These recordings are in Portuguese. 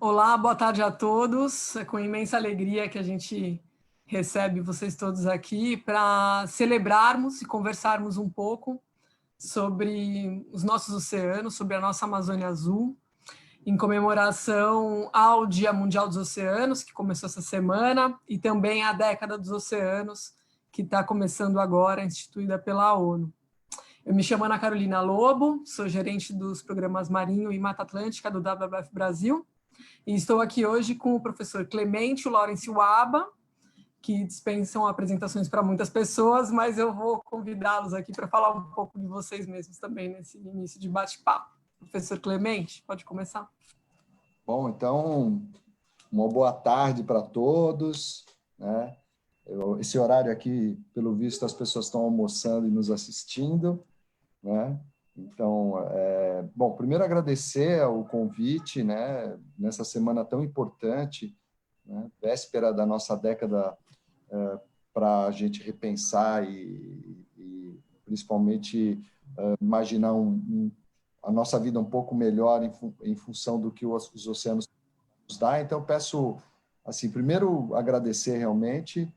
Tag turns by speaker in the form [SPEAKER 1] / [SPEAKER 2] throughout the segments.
[SPEAKER 1] Olá, boa tarde a todos. É com imensa alegria que a gente recebe vocês todos aqui para celebrarmos e conversarmos um pouco sobre os nossos oceanos, sobre a nossa Amazônia Azul, em comemoração ao Dia Mundial dos Oceanos, que começou essa semana, e também à Década dos Oceanos, que está começando agora, instituída pela ONU. Eu me chamo Ana Carolina Lobo, sou gerente dos programas Marinho e Mata Atlântica do WWF Brasil, e estou aqui hoje com o professor Clemente Lawrence Waba, que dispensam apresentações para muitas pessoas, mas eu vou convidá-los aqui para falar um pouco de vocês mesmos também nesse início de bate-papo. Professor Clemente, pode começar.
[SPEAKER 2] Bom, então, uma boa tarde para todos, né? Esse horário aqui, pelo visto, as pessoas estão almoçando e nos assistindo, né? Então, bom, primeiro agradecer o convite, né? Nessa semana tão importante, né? Véspera da nossa década, para a gente repensar e principalmente imaginar a nossa vida um pouco melhor em função do que os oceanos nos dá. Então, peço, assim, primeiro agradecer realmente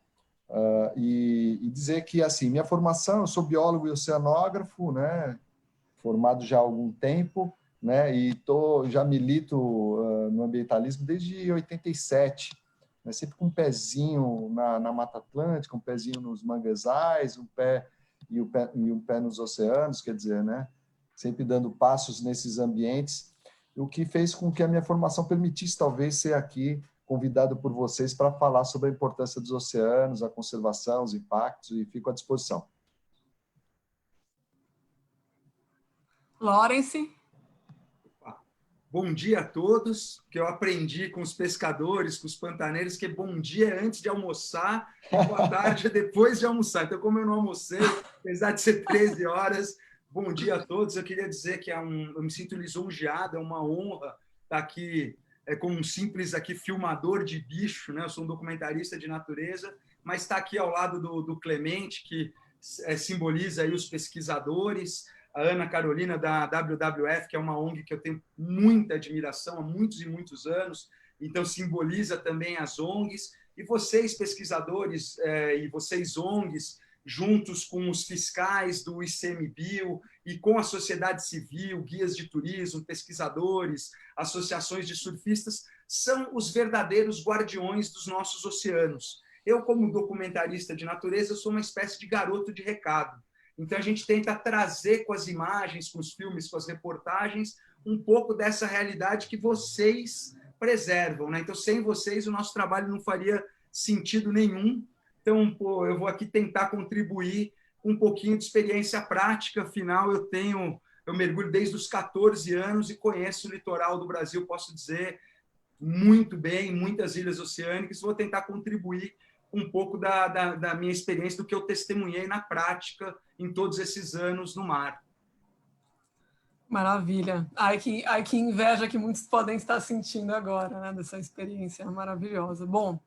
[SPEAKER 2] e dizer que, assim, minha formação, eu sou biólogo e oceanógrafo, né? Formado já há algum tempo, né? E já milito no ambientalismo desde 87, né? Sempre com um pezinho na Mata Atlântica, um pezinho nos manguezais, um pé nos oceanos, quer dizer, né? Sempre dando passos nesses ambientes, o que fez com que a minha formação permitisse talvez ser aqui convidado por vocês para falar sobre a importância dos oceanos, a conservação, os impactos, e fico à disposição.
[SPEAKER 1] Lawrence.
[SPEAKER 3] Bom dia a todos, que eu aprendi com os pescadores, com os pantaneiros, que bom dia antes de almoçar e boa tarde depois de almoçar. Então, como eu não almocei, apesar de ser 13 horas, bom dia a todos. Eu queria dizer que eu me sinto lisonjeado, é uma honra estar aqui como um simples filmador de bicho, né? Eu sou um documentarista de natureza, mas estar aqui ao lado do Clemente, que simboliza aí os pesquisadores, a Ana Carolina, da WWF, que é uma ONG que eu tenho muita admiração há muitos e muitos anos, então simboliza também as ONGs, e vocês, pesquisadores, e vocês, ONGs, juntos com os fiscais do ICMBio e com a sociedade civil, guias de turismo, pesquisadores, associações de surfistas, são os verdadeiros guardiões dos nossos oceanos. Eu, como documentarista de natureza, sou uma espécie de garoto de recado. Então, a gente tenta trazer com as imagens, com os filmes, com as reportagens, um pouco dessa realidade que vocês preservam, né? Então, sem vocês, o nosso trabalho não faria sentido nenhum. Então, eu vou aqui tentar contribuir com um pouquinho de experiência prática. Afinal, eu mergulho desde os 14 anos e conheço o litoral do Brasil, posso dizer, muito bem, muitas ilhas oceânicas. Vou tentar contribuir um pouco da minha experiência, do que eu testemunhei na prática em todos esses anos no mar.
[SPEAKER 1] Maravilha. Ai, que inveja que muitos podem estar sentindo agora, né, dessa experiência maravilhosa. Bom,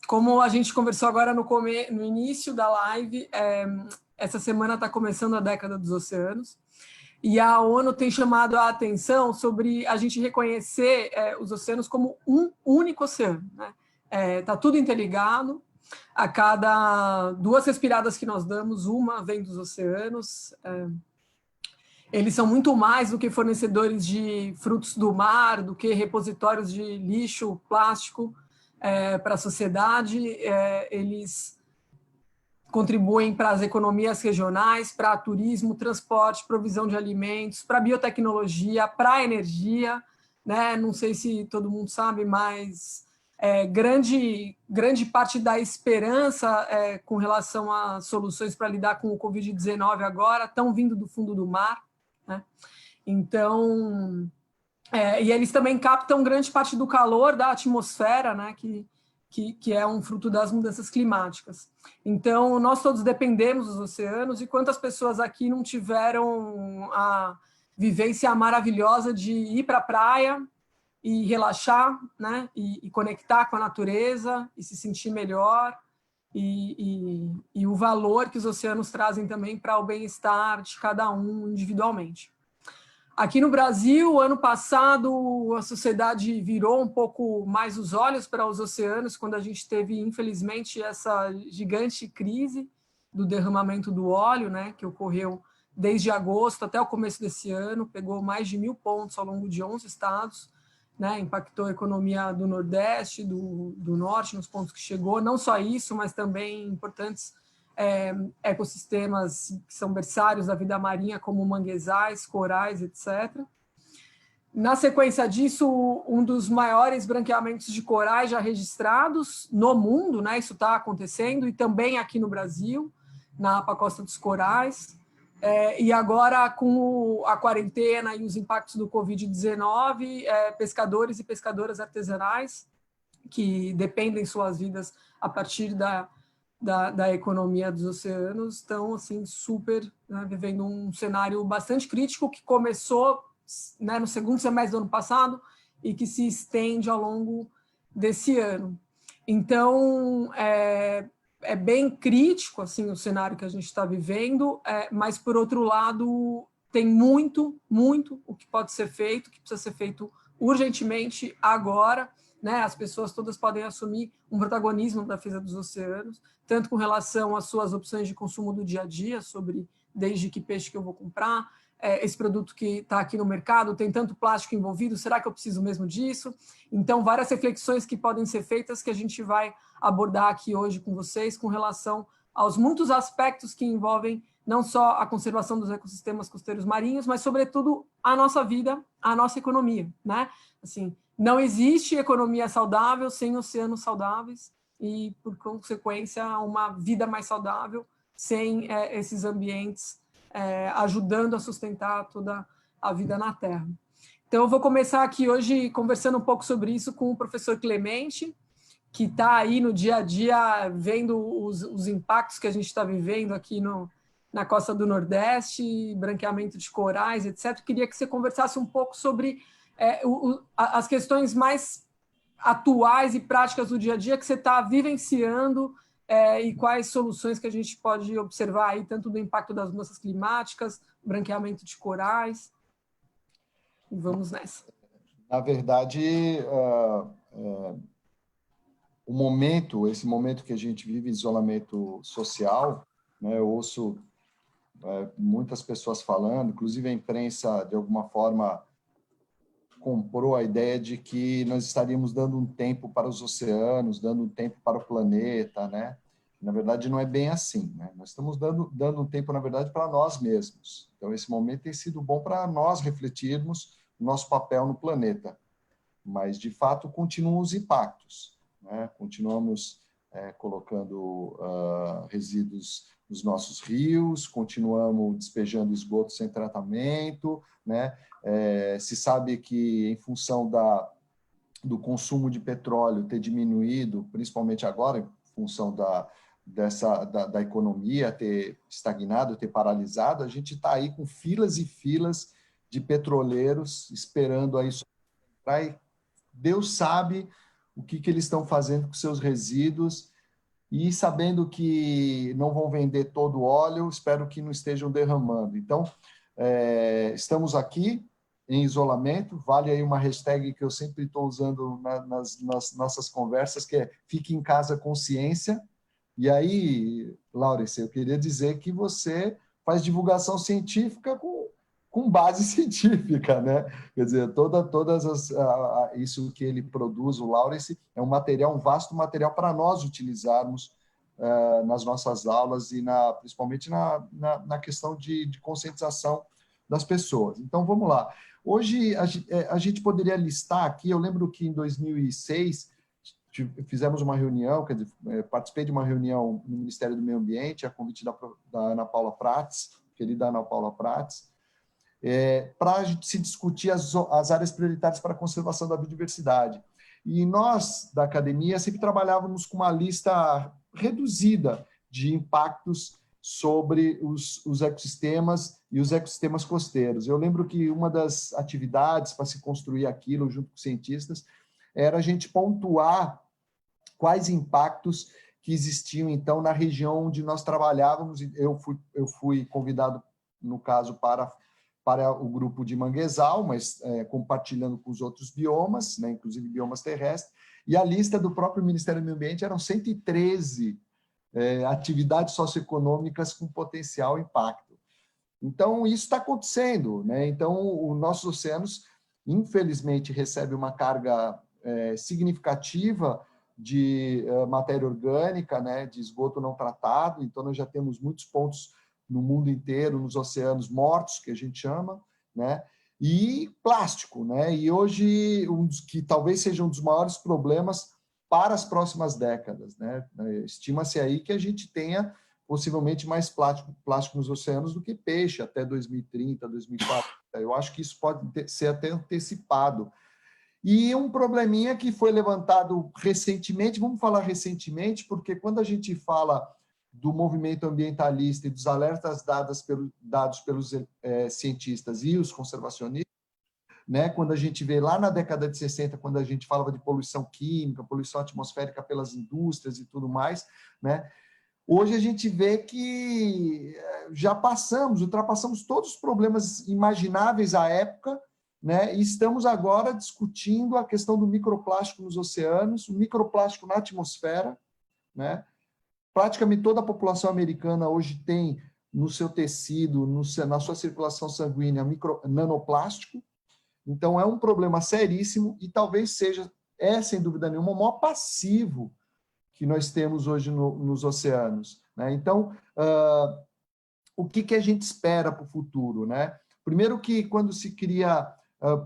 [SPEAKER 1] como a gente conversou agora no início da live, essa semana está começando a Década dos Oceanos, e a ONU tem chamado a atenção sobre a gente reconhecer os oceanos como um único oceano, né? Tá tudo interligado. A cada 2 respiradas que nós damos, uma vem dos oceanos. Eles são muito mais do que fornecedores de frutos do mar, do que repositórios de lixo, plástico para a sociedade. Eles contribuem para as economias regionais, para turismo, transporte, provisão de alimentos, para biotecnologia, para a energia, né? Não sei se todo mundo sabe, mas grande parte da esperança com relação a soluções para lidar com o Covid-19 agora estão vindo do fundo do mar, né? Então, e eles também captam grande parte do calor da atmosfera, né, que é um fruto das mudanças climáticas. Então, nós todos dependemos dos oceanos, e quantas pessoas aqui não tiveram a vivência maravilhosa de ir para a praia e relaxar, né, e conectar com a natureza, e se sentir melhor, e o valor que os oceanos trazem também para o bem-estar de cada um individualmente. Aqui no Brasil, ano passado, a sociedade virou um pouco mais os olhos para os oceanos, quando a gente teve, infelizmente, essa gigante crise do derramamento do óleo, né, que ocorreu desde agosto até o começo desse ano, pegou mais de 1.000 pontos ao longo de 11 estados, né, impactou a economia do Nordeste, do Norte, nos pontos que chegou. Não só isso, mas também importantes ecossistemas que são berçários da vida marinha, como manguezais, corais, etc. Na sequência disso, um dos maiores branqueamentos de corais já registrados no mundo, né? Isso está acontecendo, e também aqui no Brasil, na Costa dos Corais. E agora, com a quarentena e os impactos do Covid-19, pescadores e pescadoras artesanais, que dependem suas vidas a partir da economia dos oceanos, estão assim, super, né, vivendo um cenário bastante crítico, que começou, né, no segundo semestre do ano passado e que se estende ao longo desse ano. Então, é bem crítico assim, o cenário que a gente está vivendo, mas, por outro lado, tem muito o que pode ser feito, que precisa ser feito urgentemente agora, né? As pessoas todas podem assumir um protagonismo na defesa dos oceanos, tanto com relação às suas opções de consumo do dia a dia, sobre desde que peixe que eu vou comprar, esse produto que está aqui no mercado tem tanto plástico envolvido, será que eu preciso mesmo disso? Então, várias reflexões que podem ser feitas, que a gente vai abordar aqui hoje com vocês, com relação aos muitos aspectos que envolvem não só a conservação dos ecossistemas costeiros marinhos, mas, sobretudo, a nossa vida, a nossa economia, né? Assim, não existe economia saudável sem oceanos saudáveis e, por consequência, uma vida mais saudável sem esses ambientes ajudando a sustentar toda a vida na Terra. Então, eu vou começar aqui hoje conversando um pouco sobre isso com o professor Clemente, que está aí no dia a dia vendo os impactos que a gente está vivendo aqui na costa do Nordeste, branqueamento de corais, etc. Queria que você conversasse um pouco sobre as questões mais atuais e práticas do dia a dia que você está vivenciando, e quais soluções que a gente pode observar aí, tanto do impacto das mudanças climáticas, branqueamento de corais. E vamos nessa.
[SPEAKER 2] Na verdade, esse momento que a gente vive, isolamento social, né, eu ouço muitas pessoas falando, inclusive a imprensa, de alguma forma, comprou a ideia de que nós estaríamos dando um tempo para os oceanos, dando um tempo para o planeta, né? Na verdade, não é bem assim, né? Nós estamos dando um tempo, na verdade, para nós mesmos. Então, esse momento tem sido bom para nós refletirmos o nosso papel no planeta. Mas, de fato, continuam os impactos, né? Continuamos colocando resíduos nos nossos rios, continuamos despejando esgoto sem tratamento, né? Se sabe que, em função do consumo de petróleo ter diminuído, principalmente agora, em função da economia ter estagnado, ter paralisado, a gente está aí com filas e filas de petroleiros esperando aí para ir. Deus sabe o que eles estão fazendo com seus resíduos, e sabendo que não vão vender todo o óleo, espero que não estejam derramando. Então, estamos aqui em isolamento, vale aí uma hashtag que eu sempre estou usando nas nossas conversas, que é Fique em Casa Consciência. E aí, Laurice, eu queria dizer que você faz divulgação científica com base científica, né? Quer dizer, isso que ele produz, o Laurice, é um vasto material para nós utilizarmos nas nossas aulas e principalmente na questão de conscientização das pessoas. Então, vamos lá. Hoje, a gente poderia listar aqui, eu lembro que em 2006 fizemos uma reunião, quer dizer, participei de uma reunião no Ministério do Meio Ambiente, a convite da Ana Paula Prats, querida Ana Paula Prats, para se discutir as áreas prioritárias para a conservação da biodiversidade. E nós, da academia, sempre trabalhávamos com uma lista reduzida de impactos sobre os ecossistemas e os ecossistemas costeiros. Eu lembro que uma das atividades para se construir aquilo, junto com os cientistas, era a gente pontuar quais impactos que existiam, então, na região onde nós trabalhávamos. Eu fui convidado, no caso, para para o grupo de manguezal, mas compartilhando com os outros biomas, né, inclusive biomas terrestres, e a lista do próprio Ministério do Meio Ambiente eram 113 atividades socioeconômicas com potencial impacto. Então, isso está acontecendo, né? Então, os nossos oceanos, infelizmente, recebem uma carga significativa de matéria orgânica, né, de esgoto não tratado. Então, nós já temos muitos pontos no mundo inteiro, nos oceanos mortos, que a gente chama, né? E plástico, né? E hoje, que talvez seja um dos maiores problemas para as próximas décadas, né? Estima-se aí que a gente tenha possivelmente mais plástico nos oceanos do que peixe até 2030, 2040. Eu acho que isso pode ser até antecipado. E um probleminha que foi levantado recentemente, vamos falar recentemente, porque quando a gente fala do movimento ambientalista e dos alertas dados pelos cientistas e os conservacionistas, né, quando a gente vê lá na década de 60, quando a gente falava de poluição química, poluição atmosférica pelas indústrias e tudo mais, né, hoje a gente vê que já ultrapassamos todos os problemas imagináveis à época, né, e estamos agora discutindo a questão do microplástico nos oceanos, o microplástico na atmosfera, né? Praticamente toda a população americana hoje tem no seu tecido, na sua circulação sanguínea, nanoplástico. Então, é um problema seríssimo e talvez seja, sem dúvida nenhuma, o maior passivo que nós temos hoje nos oceanos, né? Então, o que a gente espera para o futuro, né? Primeiro que quando se cria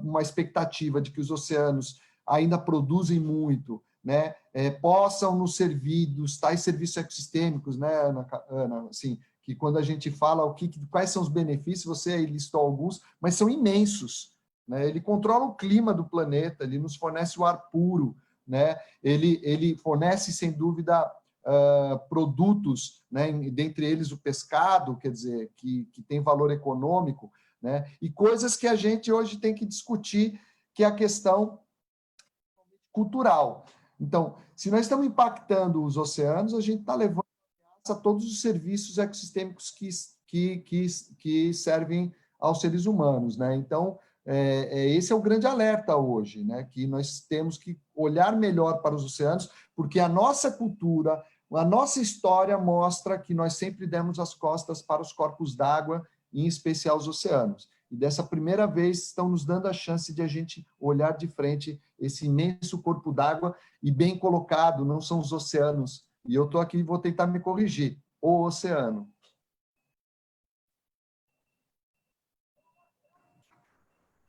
[SPEAKER 2] uma expectativa de que os oceanos ainda produzem muito, né, possam nos servir dos tais serviços ecossistêmicos, né, Ana, assim, que quando a gente fala quais são os benefícios, você listou alguns, mas são imensos, né? Ele controla o clima do planeta, ele nos fornece o ar puro, né? Ele fornece, sem dúvida, produtos, né, dentre eles o pescado, quer dizer, que tem valor econômico, né? E coisas que a gente hoje tem que discutir, que é a questão cultural. Então, se nós estamos impactando os oceanos, a gente está levando a todos os serviços ecossistêmicos que servem aos seres humanos, né? Então, esse é o grande alerta hoje, né? Que nós temos que olhar melhor para os oceanos, porque a nossa cultura, a nossa história mostra que nós sempre demos as costas para os corpos d'água, em especial os oceanos. E dessa primeira vez estão nos dando a chance de a gente olhar de frente esse imenso corpo d'água, e bem colocado, não são os oceanos. E eu estou aqui e vou tentar me corrigir. O oceano.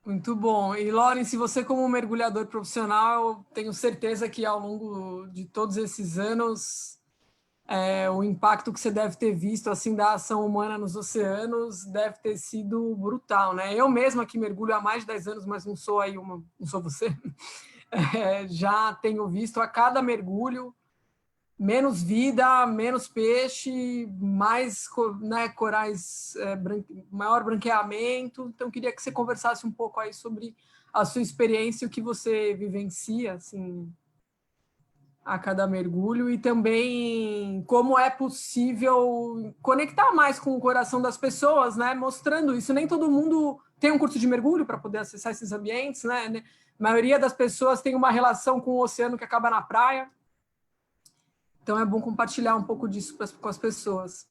[SPEAKER 1] Muito bom. E, Lawrence, você como mergulhador profissional, eu tenho certeza que ao longo de todos esses anos, o impacto que você deve ter visto assim da ação humana nos oceanos deve ter sido brutal, né? Eu mesma que mergulho há mais de 10 anos, mas não sou não sou você, já tenho visto a cada mergulho menos vida, menos peixe, mais, né, corais, maior branqueamento. Então, queria que você conversasse um pouco aí sobre a sua experiência, o que você vivencia, assim, a cada mergulho, e também como é possível conectar mais com o coração das pessoas, né, mostrando isso. Nem todo mundo tem um curso de mergulho para poder acessar esses ambientes, né? A maioria das pessoas tem uma relação com o oceano que acaba na praia. Então, é bom compartilhar um pouco disso com as pessoas.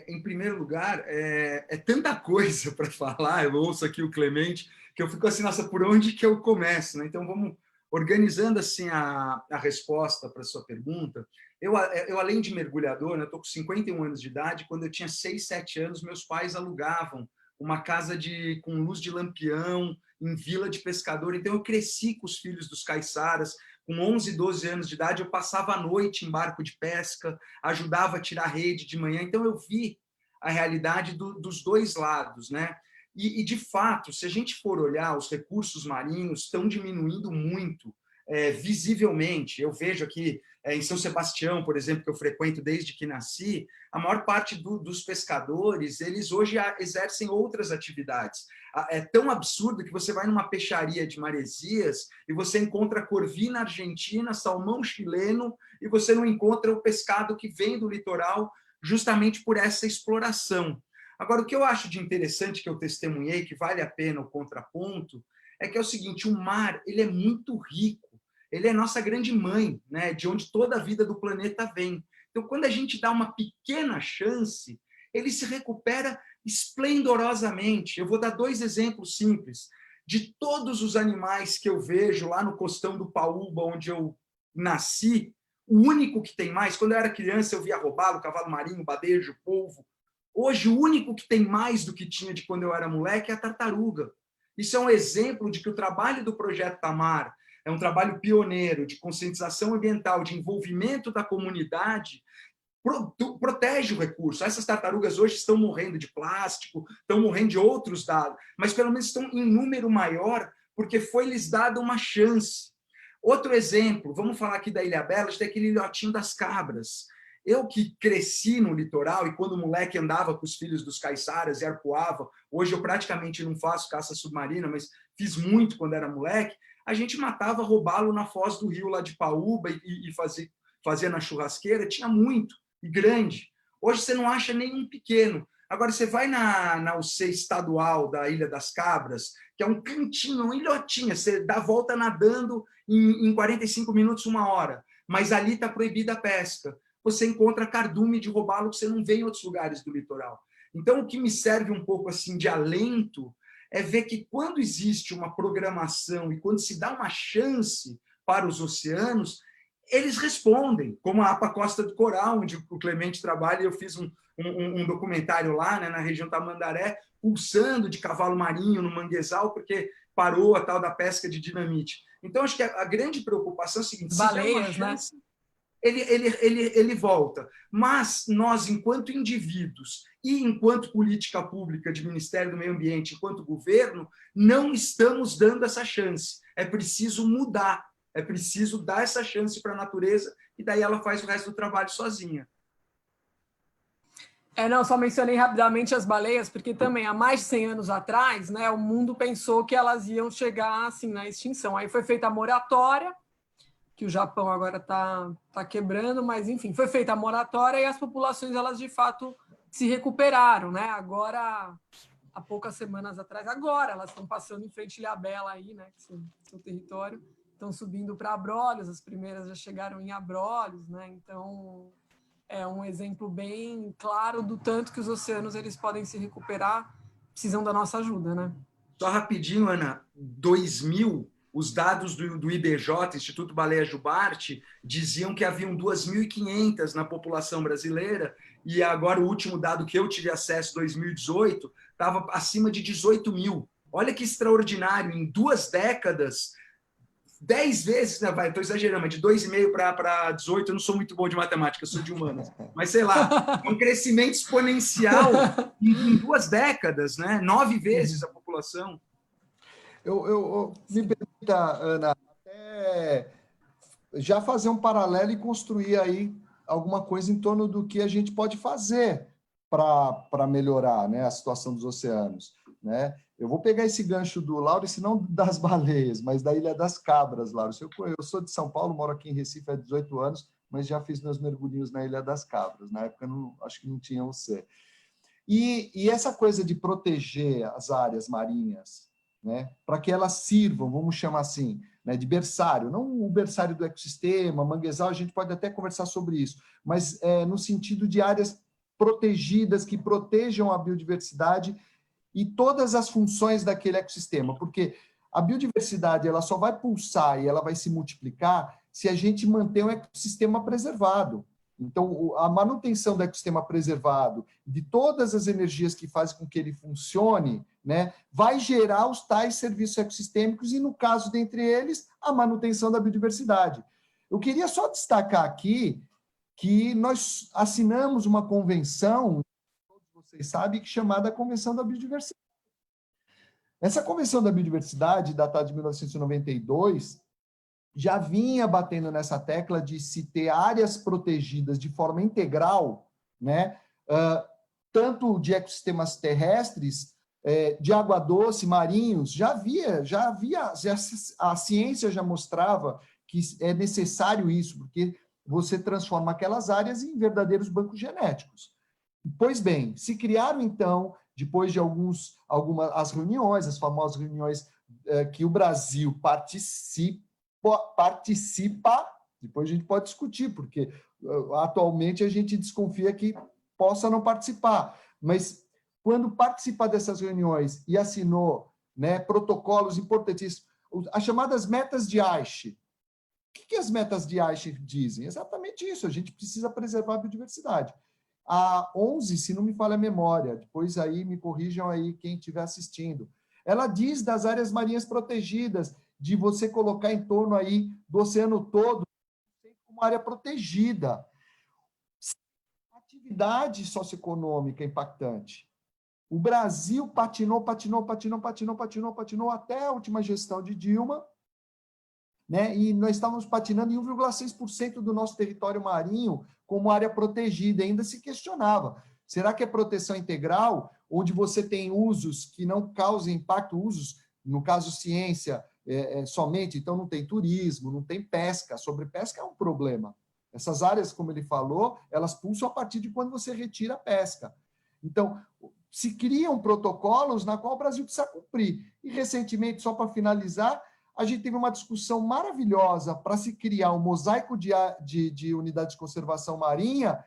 [SPEAKER 3] Em primeiro lugar, é tanta coisa para falar, eu ouço aqui o Clemente, que eu fico assim, nossa, por onde que eu começo? Né? Então, vamos organizando assim a resposta para a sua pergunta. Eu, além de mergulhador, né, eu estou com 51 anos de idade, quando eu tinha 6, 7 anos, meus pais alugavam uma casa com luz de lampião, em vila de pescador. Então, eu cresci com os filhos dos caiçaras. Com 11, 12 anos de idade, eu passava a noite em barco de pesca, ajudava a tirar rede de manhã. Então, eu vi a realidade dos dois lados, né? E, de fato, se a gente for olhar, os recursos marinhos estão diminuindo muito, visivelmente. Eu vejo aqui em São Sebastião, por exemplo, que eu frequento desde que nasci, a maior parte dos pescadores, eles hoje exercem outras atividades. É tão absurdo que você vai numa peixaria de Maresias e você encontra corvina argentina, salmão chileno, e você não encontra o pescado que vem do litoral justamente por essa exploração. Agora, o que eu acho de interessante, que eu testemunhei, que vale a pena o contraponto, é que é o seguinte, o mar ele é muito rico, ele é nossa grande mãe, né, de onde toda a vida do planeta vem. Então, quando a gente dá uma pequena chance, ele se recupera esplendorosamente. Eu vou dar 2 exemplos simples. De todos os animais que eu vejo lá no costão do Paúba, onde eu nasci, o único que tem mais, quando eu era criança eu via robalo, cavalo marinho, badejo, polvo. Hoje o único que tem mais do que tinha de quando eu era moleque é a tartaruga. Isso é um exemplo de que o trabalho do Projeto Tamar é um trabalho pioneiro de conscientização ambiental, de envolvimento da comunidade, protege o recurso. Essas tartarugas hoje estão morrendo de plástico, estão morrendo de outros dados, mas pelo menos estão em número maior porque foi-lhes dada uma chance. Outro exemplo, vamos falar aqui da Ilhabela, a gente tem aquele ilhotinho das cabras. Eu que cresci no litoral e quando moleque andava com os filhos dos caiçaras e arpoava, hoje eu praticamente não faço caça submarina, mas fiz muito quando era moleque, a gente matava robalo na foz do rio lá de Paúba e fazia na churrasqueira, tinha muito e grande. Hoje você não acha nenhum pequeno. Agora, você vai na UC estadual da Ilha das Cabras, que é um cantinho, uma ilhotinha, você dá a volta nadando em 45 minutos, 1 hora, mas ali está proibida a pesca. Você encontra cardume de robalo que você não vê em outros lugares do litoral. Então, o que me serve um pouco assim de alento é ver que quando existe uma programação e quando se dá uma chance para os oceanos, eles respondem, como a APA Costa do Coral, onde o Clemente trabalha, e eu fiz um documentário lá, né, na região Tamandaré, pulsando de cavalo marinho no manguezal, porque parou a tal da pesca de dinamite. Então, acho que a grande preocupação é o seguinte,
[SPEAKER 1] Baleias,
[SPEAKER 3] se der uma chance, né? Ele volta. Mas nós, enquanto indivíduos e enquanto política pública de Ministério do Meio Ambiente, enquanto governo, não estamos dando essa chance. É preciso mudar. É preciso dar essa chance para a natureza e daí ela faz o resto do trabalho sozinha.
[SPEAKER 1] Não, só mencionei rapidamente as baleias, porque também há mais de 100 anos atrás, né, o mundo pensou que elas iam chegar assim na extinção. Aí foi feita a moratória, que o Japão agora está quebrando, mas enfim, foi feita a moratória e as populações, elas de fato se recuperaram, né? Agora, há poucas semanas atrás, agora elas estão passando em frente a Ilhabela aí, né? Que seu território, estão subindo para Abrolhos, as primeiras já chegaram em Abrolhos, né? Então, é um exemplo bem claro do tanto que os oceanos eles podem se recuperar, precisam da nossa ajuda, né?
[SPEAKER 3] Só rapidinho, Ana, 2000, os dados do IBJ, Instituto Baleia Jubarte, diziam que haviam 2.500 na população brasileira, e agora o último dado que eu tive acesso, 2018, estava acima de 18.000. Olha que extraordinário, em 2 décadas, 10 vezes, né, estou exagerando, mas de 2,5 para 18, eu não sou muito bom de matemática, eu sou de humanas, mas sei lá, um crescimento exponencial em 2 décadas, né? 9 vezes a população.
[SPEAKER 2] Me permita, Ana, até já fazer um paralelo e construir aí alguma coisa em torno do que a gente pode fazer para melhorar, né, a situação dos oceanos, né? Eu vou pegar esse gancho do Laurence, não das baleias, mas da Ilha das Cabras, Laurence. Eu sou de São Paulo, moro aqui em Recife há 18 anos, mas já fiz meus mergulhinhos na Ilha das Cabras. Na época, acho que não tinha OC. E essa coisa de proteger as áreas marinhas, né, para que elas sirvam, vamos chamar assim, né, de berçário, não o berçário do ecossistema, manguezal, a gente pode até conversar sobre isso, mas no sentido de áreas protegidas, que protejam a biodiversidade e todas as funções daquele ecossistema, porque a biodiversidade ela só vai pulsar e ela vai se multiplicar se a gente manter um ecossistema preservado. Então, a manutenção do ecossistema preservado, de todas as energias que fazem com que ele funcione, né, vai gerar os tais serviços ecossistêmicos e, no caso dentre eles, a manutenção da biodiversidade. Eu queria só destacar aqui que nós assinamos uma convenção, vocês sabem, chamada Convenção da Biodiversidade. Essa Convenção da Biodiversidade, datada de 1992, já vinha batendo nessa tecla de se ter áreas protegidas de forma integral, né, tanto de ecossistemas terrestres, de água doce, marinhos, a ciência já mostrava que é necessário isso, porque você transforma aquelas áreas em verdadeiros bancos genéticos. Pois bem, se criaram, então, depois de as reuniões, as famosas reuniões que o Brasil participa, depois a gente pode discutir, porque atualmente a gente desconfia que possa não participar, mas quando participa dessas reuniões e assinou, né, protocolos importantíssimos, as chamadas metas de Aichi. O que as metas de Aichi dizem? Exatamente isso, a gente precisa preservar a biodiversidade. A 11, se não me falha a memória, depois aí me corrijam aí quem estiver assistindo, ela diz das áreas marinhas protegidas, de você colocar em torno aí do oceano todo como área protegida. Atividade socioeconômica impactante. O Brasil patinou até a última gestão de Dilma, né? E nós estávamos patinando em 1,6% do nosso território marinho como área protegida. Ainda se questionava, será que é proteção integral, onde você tem usos que não causem impacto, usos, no caso ciência, somente, então não tem turismo, não tem pesca, sobrepesca é um problema. Essas áreas, como ele falou, elas pulsam a partir de quando você retira a pesca. Então, se criam protocolos na qual o Brasil precisa cumprir. E, recentemente, só para finalizar, a gente teve uma discussão maravilhosa para se criar um mosaico de unidades de conservação marinha,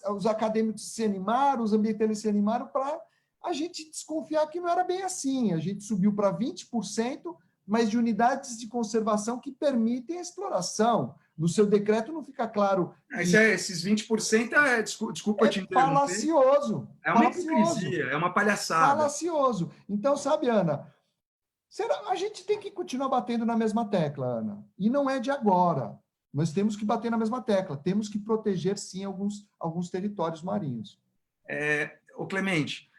[SPEAKER 2] os acadêmicos se animaram, os ambientalistas se animaram para a gente desconfiar que não era bem assim. A gente subiu para 20%, mas de unidades de conservação que permitem a exploração. No seu decreto não fica claro...
[SPEAKER 3] Esses 20% desculpa te interromper.
[SPEAKER 2] Falacioso.
[SPEAKER 3] É uma hipocrisia, é uma palhaçada.
[SPEAKER 2] Falacioso. Então, sabe, Ana, a gente tem que continuar batendo na mesma tecla, Ana. E não é de agora. Nós temos que bater na mesma tecla. Temos que proteger, sim, alguns territórios marinhos.
[SPEAKER 3] Ô Clemente,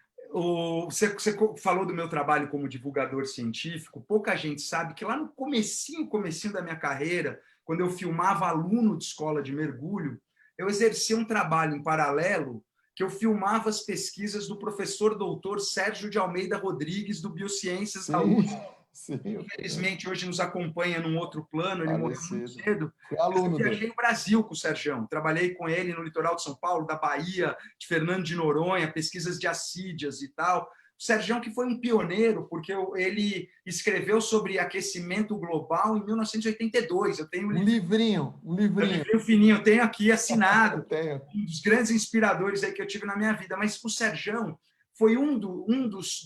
[SPEAKER 3] você falou do meu trabalho como divulgador científico. Pouca gente sabe que lá no comecinho da minha carreira, quando eu filmava aluno de escola de mergulho, eu exercia um trabalho em paralelo que eu filmava as pesquisas do professor doutor Sérgio de Almeida Rodrigues, do Biociências da USP. Infelizmente, hoje nos acompanha num outro plano, ele morreu muito cedo. Eu viajei o Brasil com o Sérgio, trabalhei com ele no litoral de São Paulo, da Bahia, de Fernando de Noronha, pesquisas de assídias e tal. O Sérgio que foi um pioneiro, porque ele escreveu sobre aquecimento global em 1982. Eu tenho
[SPEAKER 2] um livrinho
[SPEAKER 3] fininho, eu tenho aqui assinado, um dos grandes inspiradores aí que eu tive na minha vida. Mas o Sérgio foi um dos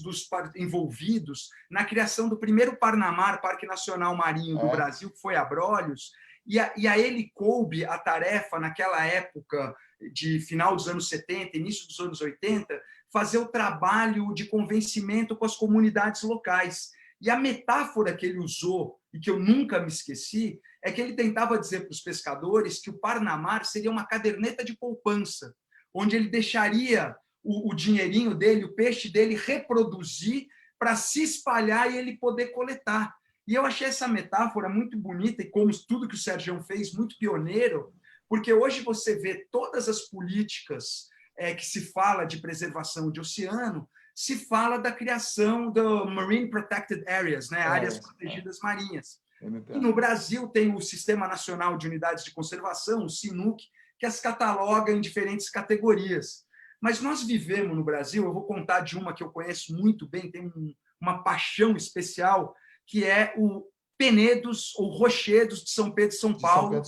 [SPEAKER 3] envolvidos na criação do primeiro Parnamar, Parque Nacional Marinho do Brasil, que foi Abrolhos, e a ele coube a tarefa, naquela época, de final dos anos 70, início dos anos 80, fazer o trabalho de convencimento com as comunidades locais. E a metáfora que ele usou, e que eu nunca me esqueci, é que ele tentava dizer para os pescadores que o Parnamar seria uma caderneta de poupança, onde ele deixaria o dinheirinho dele, o peixe dele, reproduzir para se espalhar e ele poder coletar. E eu achei essa metáfora muito bonita, e como tudo que o Sérgio fez, muito pioneiro, porque hoje você vê todas as políticas que se fala de preservação de oceano, se fala da criação do Marine Protected Areas, né? Áreas protegidas marinhas. E no Brasil tem o Sistema Nacional de Unidades de Conservação, o SINUC, que as cataloga em diferentes categorias. Mas nós vivemos no Brasil, eu vou contar de uma que eu conheço muito bem, tenho uma paixão especial, que é o Penedos ou Rochedos de São Pedro e São Paulo,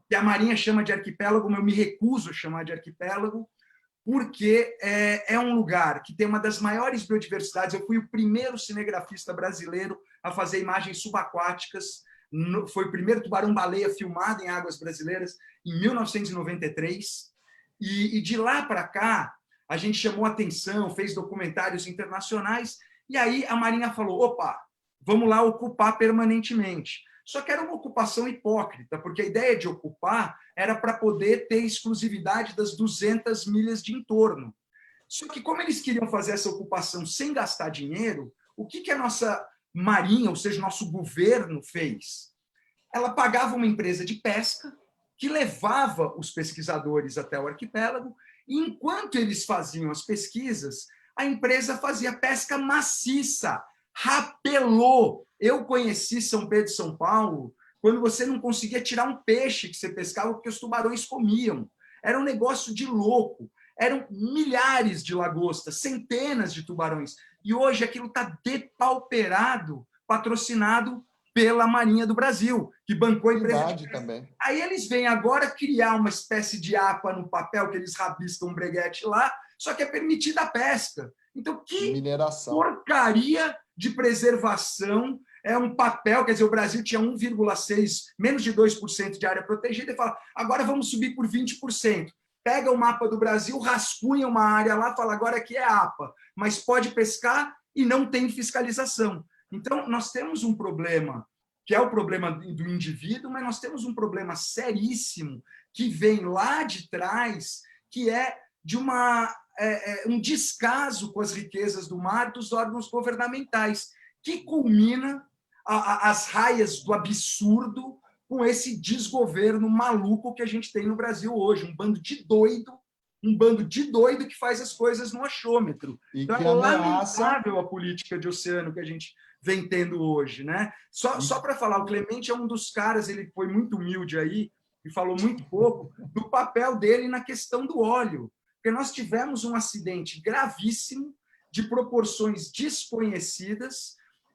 [SPEAKER 3] que a Marinha chama de arquipélago, mas eu me recuso a chamar de arquipélago, porque é um lugar que tem uma das maiores biodiversidades. Eu fui o primeiro cinegrafista brasileiro a fazer imagens subaquáticas, foi o primeiro tubarão-baleia filmado em águas brasileiras em 1993, e de lá para cá a gente chamou atenção, fez documentários internacionais, e aí a Marinha falou, opa, vamos lá ocupar permanentemente. Só que era uma ocupação hipócrita, porque a ideia de ocupar era para poder ter exclusividade das 200 milhas de entorno. Só que como eles queriam fazer essa ocupação sem gastar dinheiro, o que a nossa Marinha, ou seja, nosso governo fez? Ela pagava uma empresa de pesca que levava os pesquisadores até o arquipélago, e enquanto eles faziam as pesquisas, a empresa fazia pesca maciça, rapelou. Eu conheci São Pedro e São Paulo quando você não conseguia tirar um peixe que você pescava porque os tubarões comiam. Era um negócio de louco. eram milhares de lagostas, centenas de tubarões. E hoje aquilo está depauperado, patrocinado pela Marinha do Brasil, que bancou a empresa.
[SPEAKER 2] Também. Aí
[SPEAKER 3] eles vêm agora criar uma espécie de APA no papel, que eles rabiscam um breguete lá, só que é permitida a pesca. Então, que
[SPEAKER 2] mineração.
[SPEAKER 3] Porcaria de preservação é um papel, quer dizer, o Brasil tinha 1,6%, menos de 2% de área protegida, e fala, agora vamos subir por 20%. Pega o mapa do Brasil, rascunha uma área lá, fala, agora aqui é APA, mas pode pescar e não tem fiscalização. Então, nós temos um problema, que é o problema do indivíduo, mas nós temos um problema seríssimo que vem lá de trás, que é de um descaso com as riquezas do mar dos órgãos governamentais, que culmina as raias do absurdo com esse desgoverno maluco que a gente tem no Brasil hoje, um bando de doido que faz as coisas no achômetro. Então, é lamentável a política de oceano que a gente vem tendo hoje, né? Só para falar, o Clemente é um dos caras, ele foi muito humilde aí e falou muito pouco do papel dele na questão do óleo, porque nós tivemos um acidente gravíssimo, de proporções desconhecidas,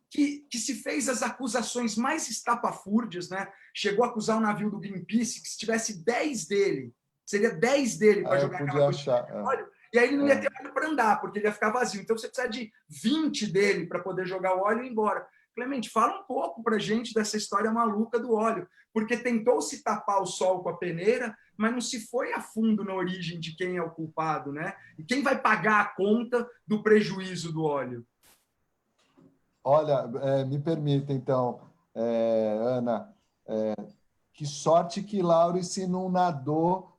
[SPEAKER 3] que se fez as acusações mais estapafúrdias, né? Chegou a acusar o navio do Greenpeace que se tivesse 10 dele, seria 10 dele para jogar aquela coisa de óleo, e aí ele não ia ter óleo para andar, porque ele ia ficar vazio. Então você precisa de 20 dele para poder jogar o óleo e ir embora. Clemente, fala um pouco para a gente dessa história maluca do óleo, porque tentou-se tapar o sol com a peneira, mas não se foi a fundo na origem de quem é o culpado, né? E quem vai pagar a conta do prejuízo do óleo?
[SPEAKER 2] Olha, me permita, então, Ana, que sorte que Laurice não nadou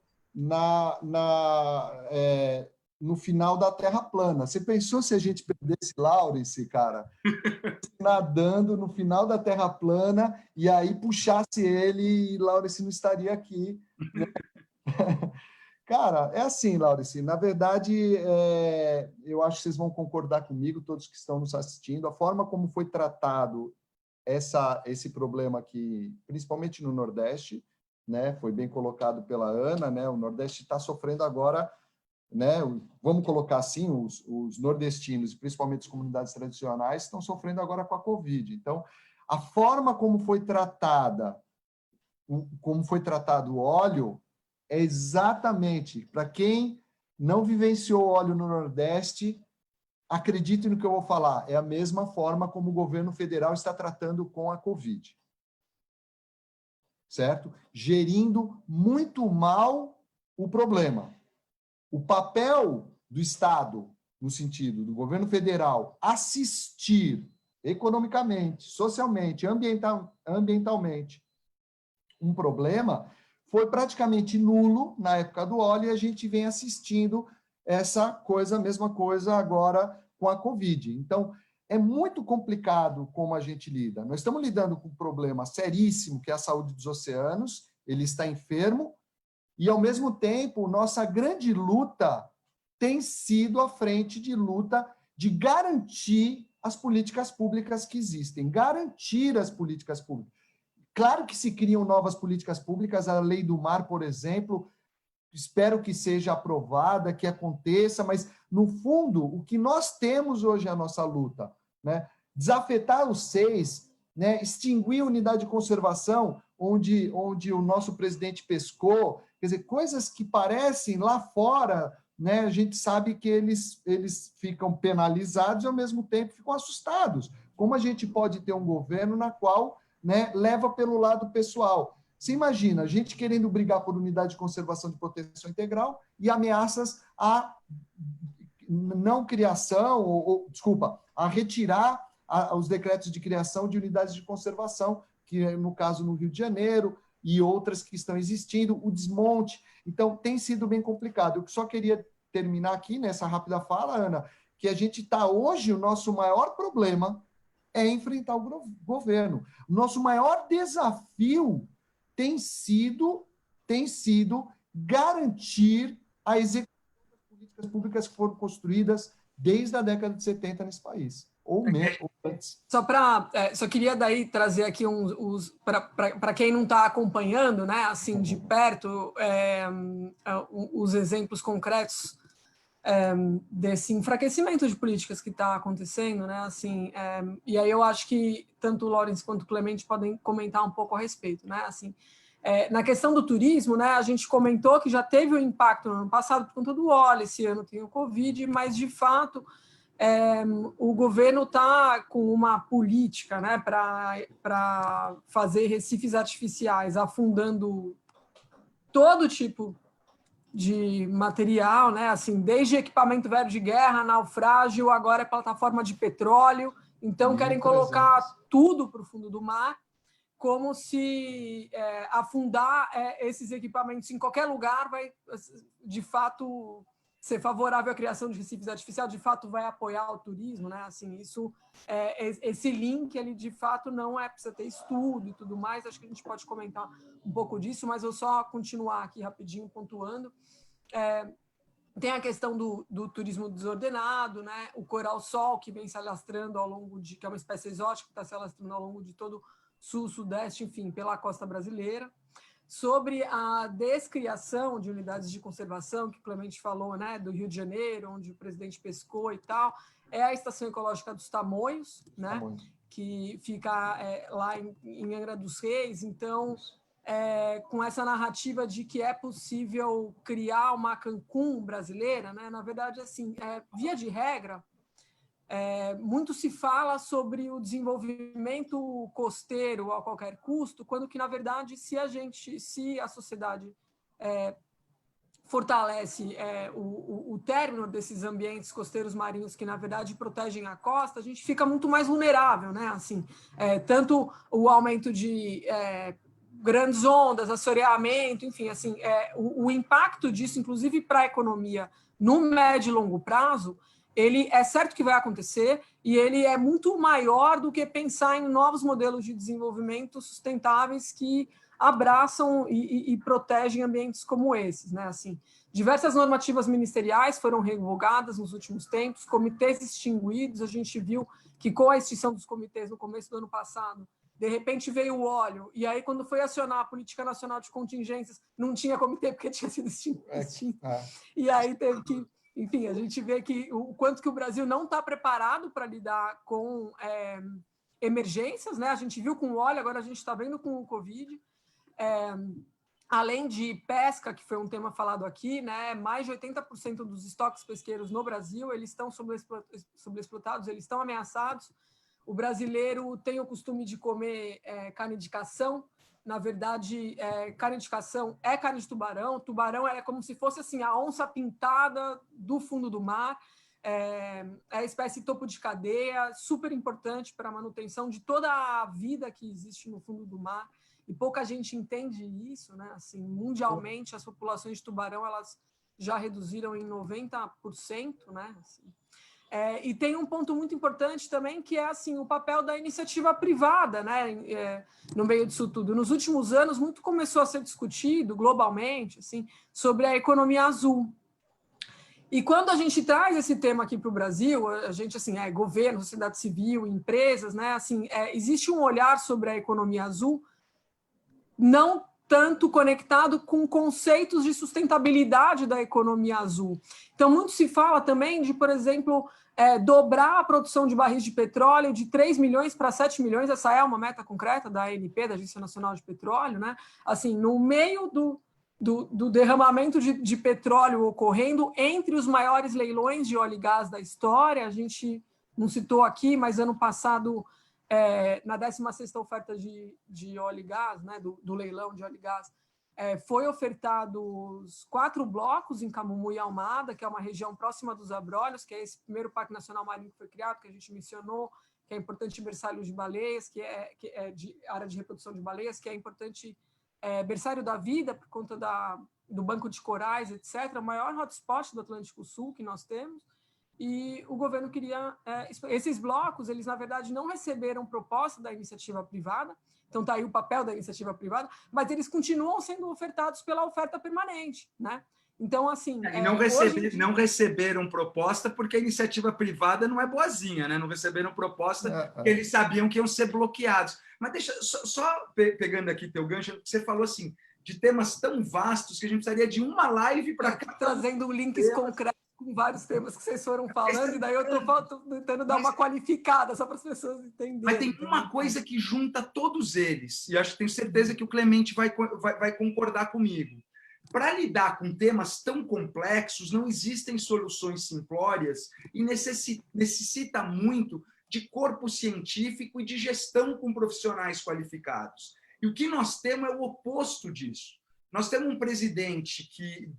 [SPEAKER 2] no final da Terra plana. Você pensou se a gente perdesse Laurice, cara? Nadando no final da Terra plana e aí puxasse ele e Laurice não estaria aqui. Né? Cara, é assim, Laurice, na verdade, eu acho que vocês vão concordar comigo, todos que estão nos assistindo, a forma como foi tratado esse problema aqui, principalmente no Nordeste, né, foi bem colocado pela Ana, né, o Nordeste está sofrendo agora, né, vamos colocar assim, os nordestinos, principalmente as comunidades tradicionais, estão sofrendo agora com a Covid. Então, a forma como foi tratado o óleo é exatamente, para quem não vivenciou óleo no Nordeste, acredite no que eu vou falar, é a mesma forma como o governo federal está tratando com a Covid. Certo? Gerindo muito mal o problema. O papel do Estado, no sentido do governo federal, assistir economicamente, socialmente, ambientalmente um problema, foi praticamente nulo na época do óleo e a gente vem assistindo a mesma coisa agora com a Covid. Então, é muito complicado como a gente lida. Nós estamos lidando com um problema seríssimo, que é a saúde dos oceanos, ele está enfermo, e, ao mesmo tempo, nossa grande luta tem sido a frente de luta de garantir as políticas públicas que existem, garantir as políticas públicas. Claro que se criam novas políticas públicas, a Lei do Mar, por exemplo, espero que seja aprovada, que aconteça, mas, no fundo, o que nós temos hoje é a nossa luta, né? Desafetar os seis, né? Extinguir a unidade de conservação, onde o nosso presidente pescou, quer dizer, coisas que parecem lá fora, né? A gente sabe que eles ficam penalizados e, ao mesmo tempo, ficam assustados. Como a gente pode ter um governo na qual, né, leva pelo lado pessoal? Você imagina, a gente querendo brigar por unidade de conservação de proteção integral e ameaças à não criação, a retirar os decretos de criação de unidades de conservação, que no caso no Rio de Janeiro e outras que estão existindo, o desmonte. Então, tem sido bem complicado. Eu só queria terminar aqui nessa rápida fala, Ana, que a gente está hoje, o nosso maior problema é enfrentar o governo. O nosso maior desafio tem sido garantir a execução das políticas públicas que foram construídas desde a década de 70 nesse país, ou mesmo ou antes.
[SPEAKER 1] Só queria daí trazer aqui para quem não está acompanhando, né, assim de perto, os exemplos concretos desse enfraquecimento de políticas que está acontecendo, né? Assim, e aí eu acho que tanto o Lawrence quanto o Clemente podem comentar um pouco a respeito, né? Assim, na questão do turismo, né? A gente comentou que já teve um impacto no ano passado por conta do óleo, esse ano tem o Covid, mas de fato o governo está com uma política, né, para fazer recifes artificiais, afundando todo tipo de material, né, assim, desde equipamento velho de guerra, naufrágio, agora é plataforma de petróleo, então querem colocar tudo para o fundo do mar, como se afundar esses equipamentos em qualquer lugar vai, de fato, ser favorável à criação de recifes artificiais, de fato vai apoiar o turismo, né? Assim, isso, esse link, ele de fato não precisa ter estudo e tudo mais, acho que a gente pode comentar um pouco disso, mas eu só continuar aqui rapidinho pontuando. Tem a questão do turismo desordenado, né? O coral-sol, que vem se alastrando ao longo que é uma espécie exótica, que está se alastrando ao longo de todo o sul, sudeste, enfim, pela costa brasileira. Sobre a descriação de unidades de conservação, que o Clemente falou, né, do Rio de Janeiro, onde o presidente pescou e tal, é a Estação Ecológica dos Tamoios, né, que fica lá em Angra dos Reis. Então, com essa narrativa de que é possível criar uma Cancún brasileira, né, na verdade, assim, via de regra, muito se fala sobre o desenvolvimento costeiro a qualquer custo, quando que, na verdade, se a sociedade fortalece o término desses ambientes costeiros marinhos que, na verdade, protegem a costa, a gente fica muito mais vulnerável, né? Assim, tanto o aumento de grandes ondas, assoreamento, enfim, assim, o impacto disso, inclusive para a economia, no médio e longo prazo, ele é certo que vai acontecer e ele é muito maior do que pensar em novos modelos de desenvolvimento sustentáveis que abraçam e protegem ambientes como esses, né? Assim, diversas normativas ministeriais foram revogadas nos últimos tempos, comitês extinguidos, a gente viu que com a extinção dos comitês no começo do ano passado, de repente veio o óleo, e aí quando foi acionar a Política Nacional de Contingências, não tinha comitê porque tinha sido extinto. E aí teve que... Enfim, a gente vê que o quanto que o Brasil não está preparado para lidar com emergências, né? A gente viu com o óleo, agora a gente está vendo com o Covid. Além de pesca, que foi um tema falado aqui, né? Mais de 80% dos estoques pesqueiros no Brasil, eles estão sobreexplotados, eles estão ameaçados. O brasileiro tem o costume de comer carne de cação. Na verdade, carne de cação é carne de tubarão. Tubarão é como se fosse assim, a onça pintada do fundo do mar. É a espécie topo de cadeia, super importante para a manutenção de toda a vida que existe no fundo do mar. E pouca gente entende isso, né? Assim, mundialmente, as populações de tubarão elas já reduziram em 90%, né? Assim, e tem um ponto muito importante também, que é assim, o papel da iniciativa privada, né, no meio disso tudo. Nos últimos anos, muito começou a ser discutido globalmente assim, sobre a economia azul. E quando a gente traz esse tema aqui para o Brasil, a gente, assim, governo, sociedade civil, empresas, né, assim, existe um olhar sobre a economia azul não tanto conectado com conceitos de sustentabilidade da economia azul. Então, muito se fala também de, por exemplo, dobrar a produção de barris de petróleo de 3 milhões para 7 milhões, essa é uma meta concreta da ANP, da Agência Nacional de Petróleo, né? Assim, no meio do derramamento de petróleo ocorrendo entre os maiores leilões de óleo e gás da história, a gente não citou aqui, mas ano passado... na 16ª oferta de óleo e gás, né, do leilão de óleo e gás, foi ofertados 4 blocos em Camumu e Almada, que é uma região próxima dos Abrolhos, que é esse primeiro Parque Nacional Marinho que foi criado, que a gente mencionou, que é importante berçário de baleias, que é de área de reprodução de baleias, que é importante berçário da vida, por conta do banco de corais, etc., o maior hotspot do Atlântico Sul que nós temos. E o governo queria... esses blocos, eles, na verdade, não receberam proposta da iniciativa privada, então está aí o papel da iniciativa privada, mas eles continuam sendo ofertados pela oferta permanente, né? Então, assim...
[SPEAKER 3] E não receberam proposta porque a iniciativa privada não é boazinha, né? Não receberam proposta porque eles sabiam que iam ser bloqueados. Mas deixa, só pegando aqui teu gancho, você falou assim, de temas tão vastos que a gente precisaria de uma live para...
[SPEAKER 1] Trazendo links concretos com com vários temas que vocês foram falando, e daí eu estou tentando dar uma qualificada, só para as pessoas entenderem.
[SPEAKER 3] Mas tem uma coisa que junta todos eles, e acho que tenho certeza que o Clemente vai concordar comigo. Para lidar com temas tão complexos, não existem soluções simplórias e necessita muito de corpo científico e de gestão com profissionais qualificados. E o que nós temos é o oposto disso. Nós temos um presidente que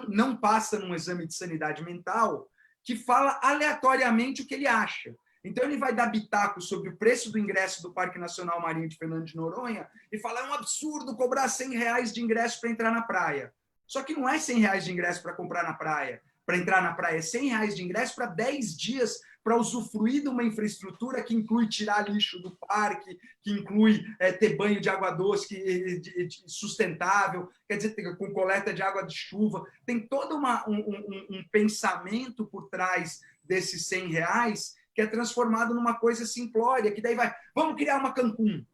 [SPEAKER 3] não passa num exame de sanidade mental, que fala aleatoriamente o que ele acha. Então, ele vai dar bitaco sobre o preço do ingresso do Parque Nacional Marinho de Fernando de Noronha e falar é um absurdo cobrar R$100 de ingresso para entrar na praia. Só que não é R$100 de ingresso para comprar na praia, para entrar na praia, é R$100 de ingresso para 10 dias para usufruir de uma infraestrutura que inclui tirar lixo do parque, que inclui ter banho de água doce sustentável, quer dizer, com coleta de água de chuva. Tem todo um pensamento por trás desses R$100 que é transformado numa coisa simplória, que daí vamos criar uma Cancún.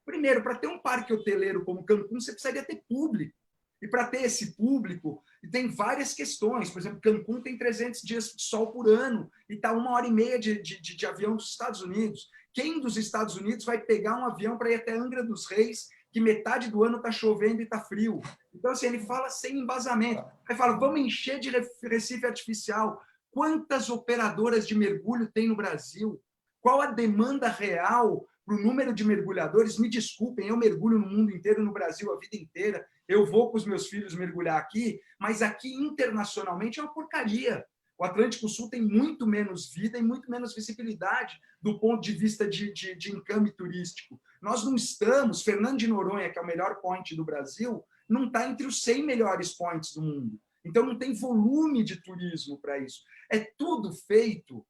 [SPEAKER 3] Primeiro, para ter um parque hoteleiro como Cancún, você precisaria ter público. E para ter esse público, tem várias questões. Por exemplo, Cancún tem 300 dias de sol por ano e está 1h30 de avião dos Estados Unidos. Quem dos Estados Unidos vai pegar um avião para ir até Angra dos Reis, que metade do ano está chovendo e está frio? Então, assim, ele fala sem embasamento. Aí fala, vamos encher de recife artificial. Quantas operadoras de mergulho tem no Brasil? Qual a demanda real para o número de mergulhadores? Me desculpem, eu mergulho no mundo inteiro, no Brasil, a vida inteira. Eu vou com os meus filhos mergulhar aqui, mas aqui internacionalmente é uma porcaria. O Atlântico Sul tem muito menos vida e muito menos visibilidade do ponto de vista de encame turístico. Nós não estamos, Fernando de Noronha, que é o melhor point do Brasil, não está entre os 100 melhores points do mundo. Então não tem volume de turismo para isso. É tudo feito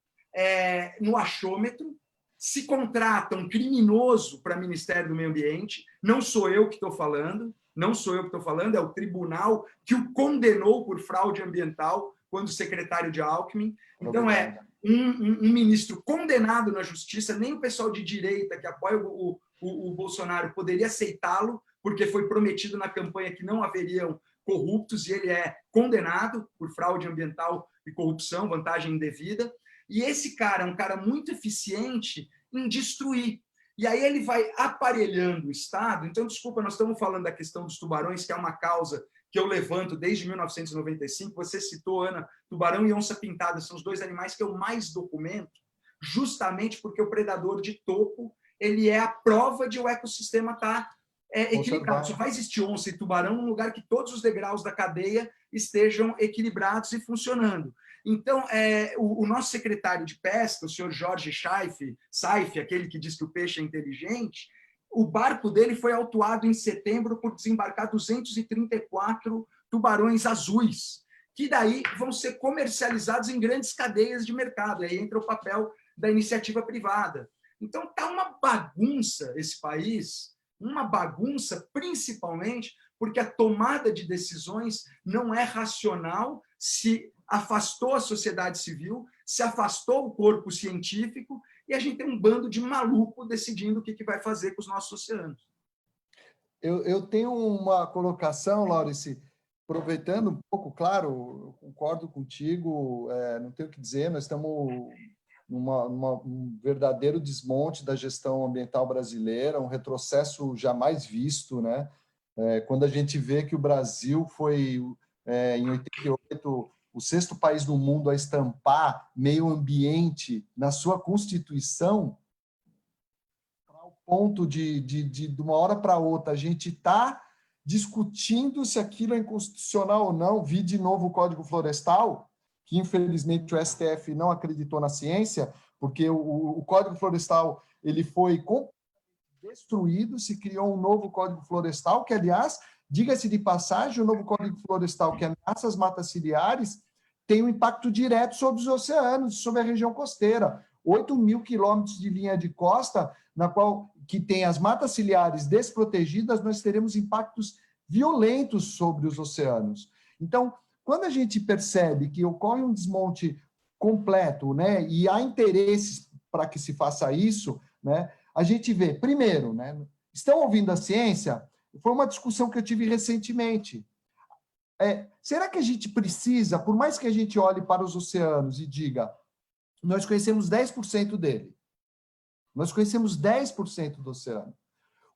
[SPEAKER 3] no achômetro. Se contrata um criminoso para o Ministério do Meio Ambiente, não sou eu que estou falando, é o tribunal que o condenou por fraude ambiental quando secretário de Alckmin. Então, é um ministro condenado na justiça, nem o pessoal de direita que apoia o Bolsonaro poderia aceitá-lo, porque foi prometido na campanha que não haveriam corruptos, e ele é condenado por fraude ambiental e corrupção, vantagem indevida. E esse cara é um cara muito eficiente em destruir. E aí ele vai aparelhando o Estado. Então, desculpa, nós estamos falando da questão dos tubarões, que é uma causa que eu levanto desde 1995. Você citou, Ana, tubarão e onça-pintada são os dois animais que eu mais documento, justamente porque o predador de topo ele é a prova de o ecossistema estar equilibrado. Só vai existir onça e tubarão num lugar que todos os degraus da cadeia estejam equilibrados e funcionando. Então, o nosso secretário de Pesca, o senhor Jorge Saif, aquele que diz que o peixe é inteligente, o barco dele foi autuado em setembro por desembarcar 234 tubarões azuis, que daí vão ser comercializados em grandes cadeias de mercado. Aí entra o papel da iniciativa privada. Então, está uma bagunça esse país, uma bagunça principalmente porque a tomada de decisões não é racional, se afastou a sociedade civil, se afastou o corpo científico, e a gente tem um bando de maluco decidindo o que vai fazer com os nossos oceanos.
[SPEAKER 2] Eu tenho uma colocação, Laurice, aproveitando um pouco, claro, eu concordo contigo, não tenho o que dizer, nós estamos num verdadeiro desmonte da gestão ambiental brasileira, um retrocesso jamais visto, né? Quando a gente vê que o Brasil foi, em 88, o 6º país do mundo a estampar meio ambiente na sua Constituição, ao ponto de uma hora para outra, a gente está discutindo se aquilo é inconstitucional ou não, vi de novo o Código Florestal, que infelizmente o STF não acreditou na ciência, porque o Código Florestal ele foi destruído, se criou um novo Código Florestal, que, aliás, diga-se de passagem, o novo Código Florestal que ameaça as matas ciliares tem um impacto direto sobre os oceanos, sobre a região costeira. 8.000 quilômetros de linha de costa, na qual que tem as matas ciliares desprotegidas, nós teremos impactos violentos sobre os oceanos. Então, quando a gente percebe que ocorre um desmonte completo, né, e há interesses para que se faça isso, né, a gente vê, primeiro, né, estão ouvindo a ciência? Foi uma discussão que eu tive recentemente. será que a gente precisa, por mais que a gente olhe para os oceanos e diga, nós conhecemos 10% dele, nós conhecemos 10% do oceano.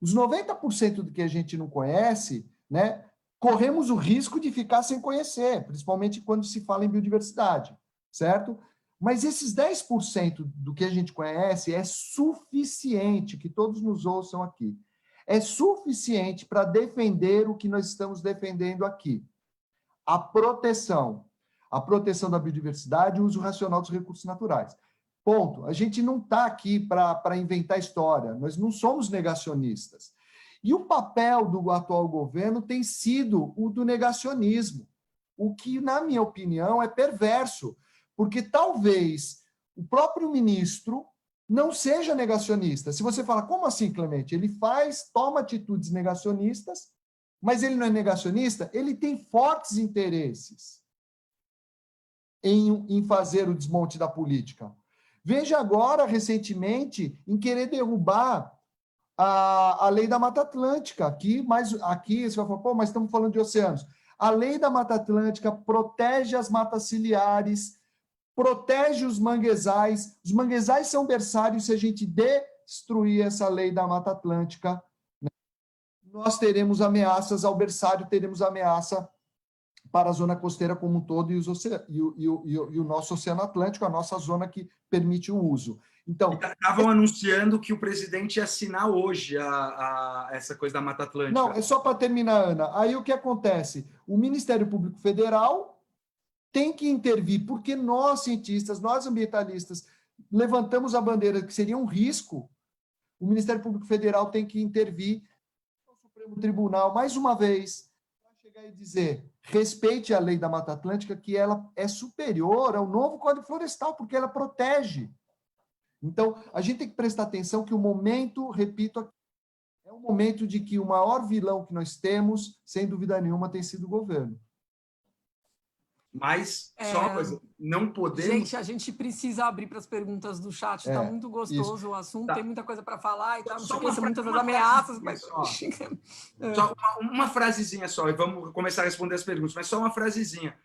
[SPEAKER 2] Os 90% do que a gente não conhece, né, corremos o risco de ficar sem conhecer, principalmente quando se fala em biodiversidade, certo? Mas esses 10% do que a gente conhece é suficiente, que todos nos ouçam aqui, é suficiente para defender o que nós estamos defendendo aqui. A proteção da biodiversidade e o uso racional dos recursos naturais. Ponto. A gente não está aqui para inventar história, nós não somos negacionistas. E o papel do atual governo tem sido o do negacionismo, o que, na minha opinião, é perverso, porque talvez o próprio ministro não seja negacionista. Se você fala, como assim, Clemente? Ele toma atitudes negacionistas, mas ele não é negacionista, ele tem fortes interesses em fazer o desmonte da política. Veja agora, recentemente, em querer derrubar a lei da Mata Atlântica. Aqui você vai falar, pô, mas estamos falando de oceanos. A lei da Mata Atlântica protege as matas ciliares, protege os manguezais. Os manguezais são berçários. Se a gente destruir essa lei da Mata Atlântica, né, nós teremos ameaças ao berçário, teremos ameaça para a zona costeira como um todo e o nosso Oceano Atlântico, a nossa zona que permite o uso. Então,
[SPEAKER 3] estavam anunciando que o presidente ia assinar hoje essa coisa da Mata Atlântica.
[SPEAKER 2] Não, é só para terminar, Ana. Aí o que acontece? O Ministério Público Federal tem que intervir, porque nós, cientistas, nós ambientalistas, levantamos a bandeira que seria um risco. O Ministério Público Federal tem que intervir no Supremo Tribunal, mais uma vez, para chegar e dizer, respeite a lei da Mata Atlântica, que ela é superior ao novo Código Florestal, porque ela protege. Então, a gente tem que prestar atenção que o momento, repito, é um momento de que o maior vilão que nós temos, sem dúvida nenhuma, tem sido o governo.
[SPEAKER 3] Mas, só uma coisa, não podemos...
[SPEAKER 1] Gente, a gente precisa abrir para as perguntas do chat, está muito gostoso isso. O assunto, tá. Tem muita coisa para falar e tal, muitas das ameaças. Mas...
[SPEAKER 3] Só uma frasezinha só, e vamos começar a responder as perguntas, mas só uma frasezinha.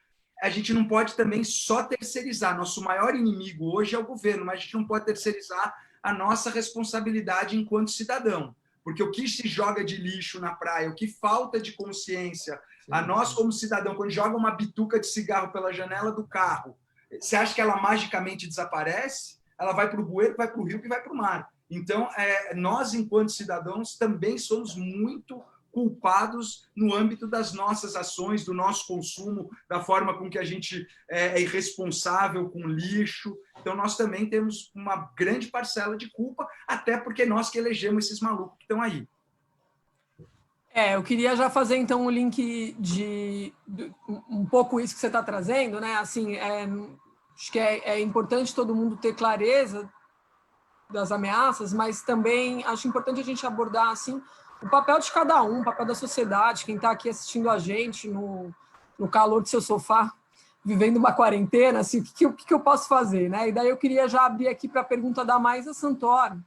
[SPEAKER 3] A gente não pode também só terceirizar. Nosso maior inimigo hoje é o governo, mas a gente não pode terceirizar a nossa responsabilidade enquanto cidadão. Porque o que se joga de lixo na praia, o que falta de consciência, a nós como cidadão, quando joga uma bituca de cigarro pela janela do carro, você acha que ela magicamente desaparece? Ela vai para o bueiro, vai para o rio e vai para o mar. Então, nós, enquanto cidadãos, também somos muito culpados no âmbito das nossas ações, do nosso consumo, da forma com que a gente é irresponsável com lixo. Então, nós também temos uma grande parcela de culpa, até porque nós que elegemos esses malucos que estão aí.
[SPEAKER 1] Eu queria já fazer, então, o link de um pouco isso que você está trazendo, né? Assim, acho que é importante todo mundo ter clareza das ameaças, mas também acho importante a gente abordar, assim, o papel de cada um, o papel da sociedade, quem está aqui assistindo a gente no calor do seu sofá, vivendo uma quarentena, assim, o que eu posso fazer, né? E daí eu queria já abrir aqui para a pergunta da Maísa Santoro,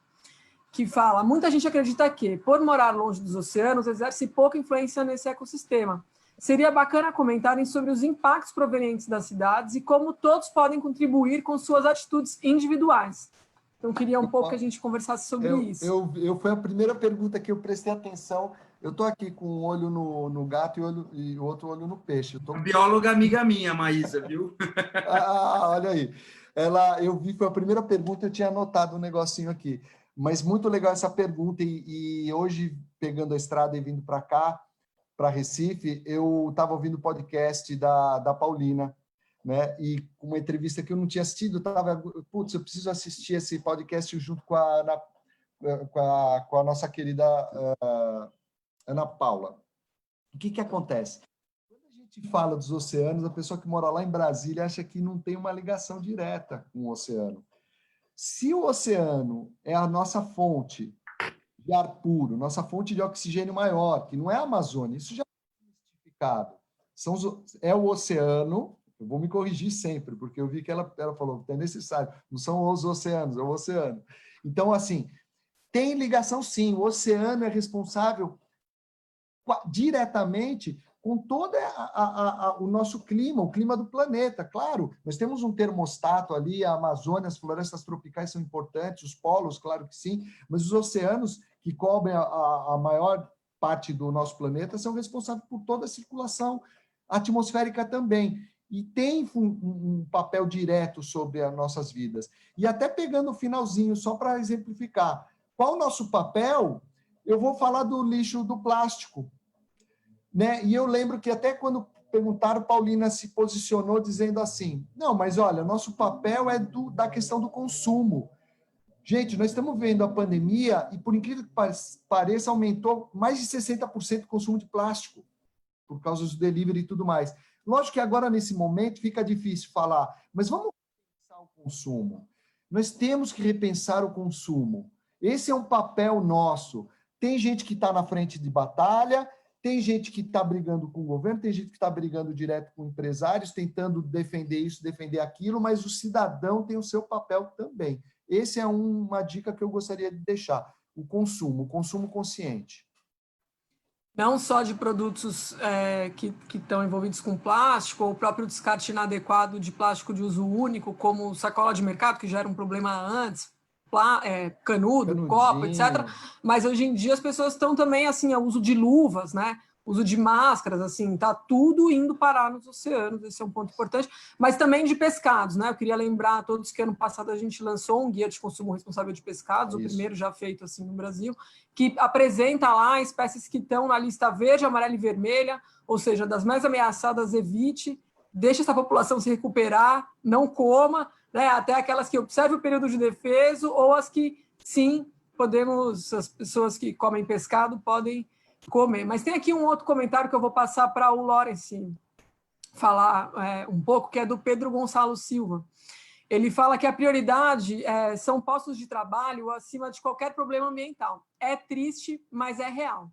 [SPEAKER 1] que fala, muita gente acredita que, por morar longe dos oceanos, exerce pouca influência nesse ecossistema. Seria bacana comentarem sobre os impactos provenientes das cidades e como todos podem contribuir com suas atitudes individuais. Então, queria um pouco que a gente conversasse sobre isso.
[SPEAKER 2] Foi a primeira pergunta que eu prestei atenção. Eu estou aqui com um olho no gato e o outro olho no peixe.
[SPEAKER 3] Uma bióloga amiga minha, Maísa, viu?
[SPEAKER 2] Olha aí. Eu vi, foi a primeira pergunta, eu tinha anotado um negocinho aqui. Mas muito legal essa pergunta. E hoje, pegando a estrada e vindo para cá, para Recife, eu estava ouvindo o podcast da Paulina, né? E uma entrevista que eu não tinha assistido, eu preciso assistir esse podcast junto com a nossa querida Ana Paula. O que acontece? Quando a gente fala dos oceanos, a pessoa que mora lá em Brasília acha que não tem uma ligação direta com o oceano. Se o oceano é a nossa fonte de ar puro, nossa fonte de oxigênio maior, que não é a Amazônia, isso já é justificado. É o oceano. Eu vou me corrigir sempre, porque eu vi que ela falou que é necessário. Não são os oceanos, é o oceano. Então, assim, tem ligação sim. O oceano é responsável diretamente com todo o nosso clima, o clima do planeta. Claro, nós temos um termostato ali, a Amazônia, as florestas tropicais são importantes, os polos, claro que sim, mas os oceanos, que cobrem a maior parte do nosso planeta, são responsáveis por toda a circulação atmosférica também. E tem um papel direto sobre as nossas vidas. E até pegando o finalzinho, só para exemplificar, qual o nosso papel? Eu vou falar do lixo do plástico. Né? E eu lembro que até quando perguntaram, Paulina se posicionou dizendo assim, não, mas olha, nosso papel é da questão do consumo. Gente, nós estamos vendo a pandemia e, por incrível que pareça, aumentou mais de 60% o consumo de plástico, por causa do delivery e tudo mais. Lógico que agora, nesse momento, fica difícil falar, mas vamos repensar o consumo. Nós temos que repensar o consumo. Esse é um papel nosso. Tem gente que está na frente de batalha, tem gente que está brigando com o governo, tem gente que está brigando direto com empresários, tentando defender isso, defender aquilo, mas o cidadão tem o seu papel também. Essa é uma dica que eu gostaria de deixar. O consumo consciente.
[SPEAKER 1] Não só de produtos que estão envolvidos com plástico, ou o próprio descarte inadequado de plástico de uso único, como sacola de mercado, que já era um problema antes, canudo, copo, etc. Mas hoje em dia as pessoas estão também, assim, ao uso de luvas, né? Uso de máscaras, assim, tá tudo indo parar nos oceanos, esse é um ponto importante, mas também de pescados, né? Eu queria lembrar a todos que ano passado a gente lançou um guia de consumo responsável de pescados, o primeiro já feito assim no Brasil, que apresenta lá espécies que estão na lista verde, amarela e vermelha, ou seja, das mais ameaçadas, evite, deixe essa população se recuperar, não coma, né? Até aquelas que observem o período de defeso, ou as que, sim, as pessoas que comem pescado podem comer. Mas tem aqui um outro comentário que eu vou passar para o Lawrence falar um pouco, que é do Pedro Gonçalo Silva. Ele fala que a prioridade são postos de trabalho acima de qualquer problema ambiental. É triste, mas é real.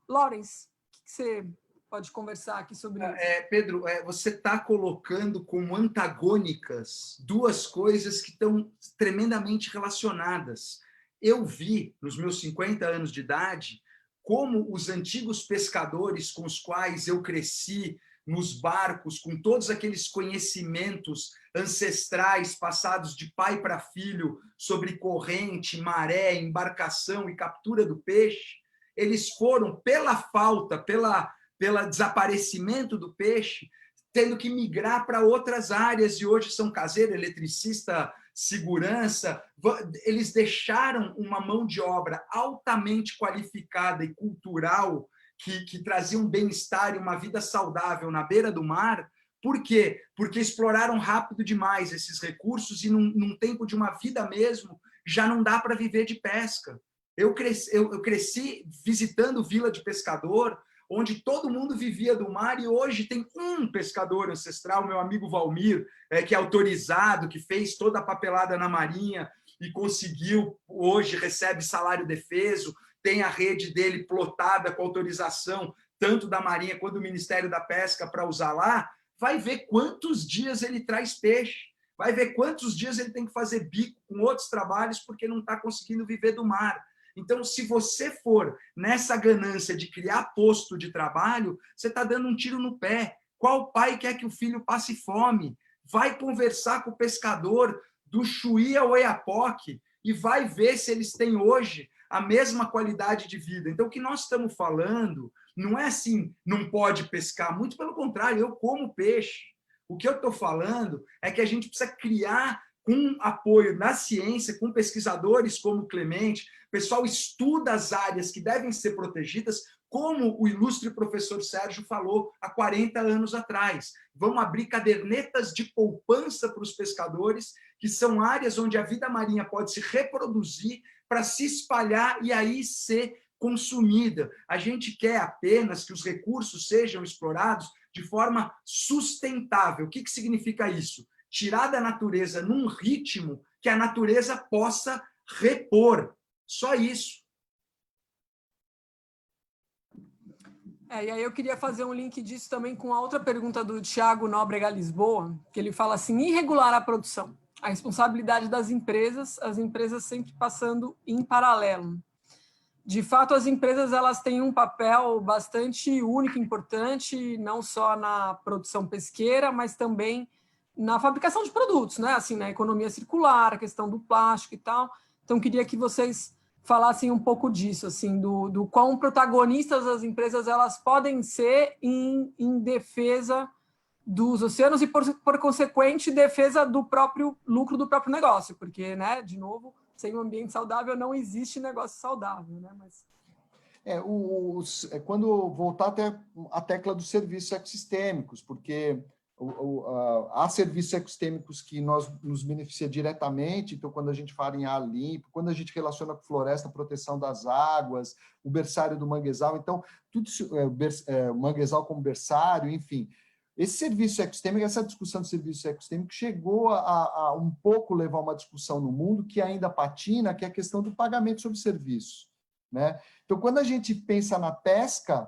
[SPEAKER 1] Lawrence, o que você pode conversar aqui sobre isso?
[SPEAKER 3] Pedro, você está colocando como antagônicas duas coisas que estão tremendamente relacionadas. Eu vi, nos meus 50 anos de idade, como os antigos pescadores com os quais eu cresci, nos barcos, com todos aqueles conhecimentos ancestrais passados de pai para filho sobre corrente, maré, embarcação e captura do peixe, eles foram, pela falta, pelo desaparecimento do peixe, tendo que migrar para outras áreas, e hoje são caseiro, eletricista, segurança. Eles deixaram uma mão de obra altamente qualificada e cultural que trazia um bem-estar e uma vida saudável na beira do mar. Por quê? Porque exploraram rápido demais esses recursos e num tempo de uma vida mesmo, já não dá para viver de pesca. Eu cresci visitando vila de pescador, onde todo mundo vivia do mar, e hoje tem um pescador ancestral, meu amigo Valmir, que é autorizado, que fez toda a papelada na Marinha e conseguiu, hoje recebe salário defeso, tem a rede dele plotada com autorização, tanto da Marinha quanto do Ministério da Pesca para usar lá. Vai ver quantos dias ele traz peixe, vai ver quantos dias ele tem que fazer bico com outros trabalhos porque não está conseguindo viver do mar. Então, se você for nessa ganância de criar posto de trabalho, você está dando um tiro no pé. Qual pai quer que o filho passe fome? Vai conversar com o pescador do Chuí ao Oiapoque e vai ver se eles têm hoje a mesma qualidade de vida. Então, o que nós estamos falando não é assim, não pode pescar. Muito pelo contrário, eu como peixe. O que eu estou falando é que a gente precisa criar, com apoio na ciência, com pesquisadores como o Clemente, o pessoal estuda as áreas que devem ser protegidas, como o ilustre professor Sérgio falou há 40 anos atrás. Vamos abrir cadernetas de poupança para os pescadores, que são áreas onde a vida marinha pode se reproduzir para se espalhar e aí ser consumida. A gente quer apenas que os recursos sejam explorados de forma sustentável. O que significa isso? Tirar da natureza num ritmo que a natureza possa repor. Só isso.
[SPEAKER 1] E aí eu queria fazer um link disso também com a outra pergunta do Thiago Nóbrega Lisboa, que ele fala assim, irregular a produção, a responsabilidade das empresas, as empresas sempre passando em paralelo. de fato, as empresas elas têm um papel bastante único e importante, não só na produção pesqueira, mas também na fabricação de produtos, né? Assim, na economia circular, a questão do plástico e tal. Então, queria que vocês falassem um pouco disso, assim, do quão protagonistas as empresas elas podem ser em defesa dos oceanos e, por consequente, defesa do próprio lucro do próprio negócio, porque, né, de novo, sem um ambiente saudável não existe negócio saudável, né? Mas...
[SPEAKER 2] quando voltar até a tecla dos serviços ecossistêmicos, porque há serviços ecossistêmicos que nos beneficia diretamente, então quando a gente fala em ar limpo, quando a gente relaciona com floresta, proteção das águas, o berçário do manguezal, então tudo isso, manguezal como berçário, enfim, esse serviço ecossistêmico, essa discussão de serviço ecossistêmico chegou a um pouco levar uma discussão no mundo que ainda patina, que é a questão do pagamento sobre serviço, né? Então, quando a gente pensa na pesca,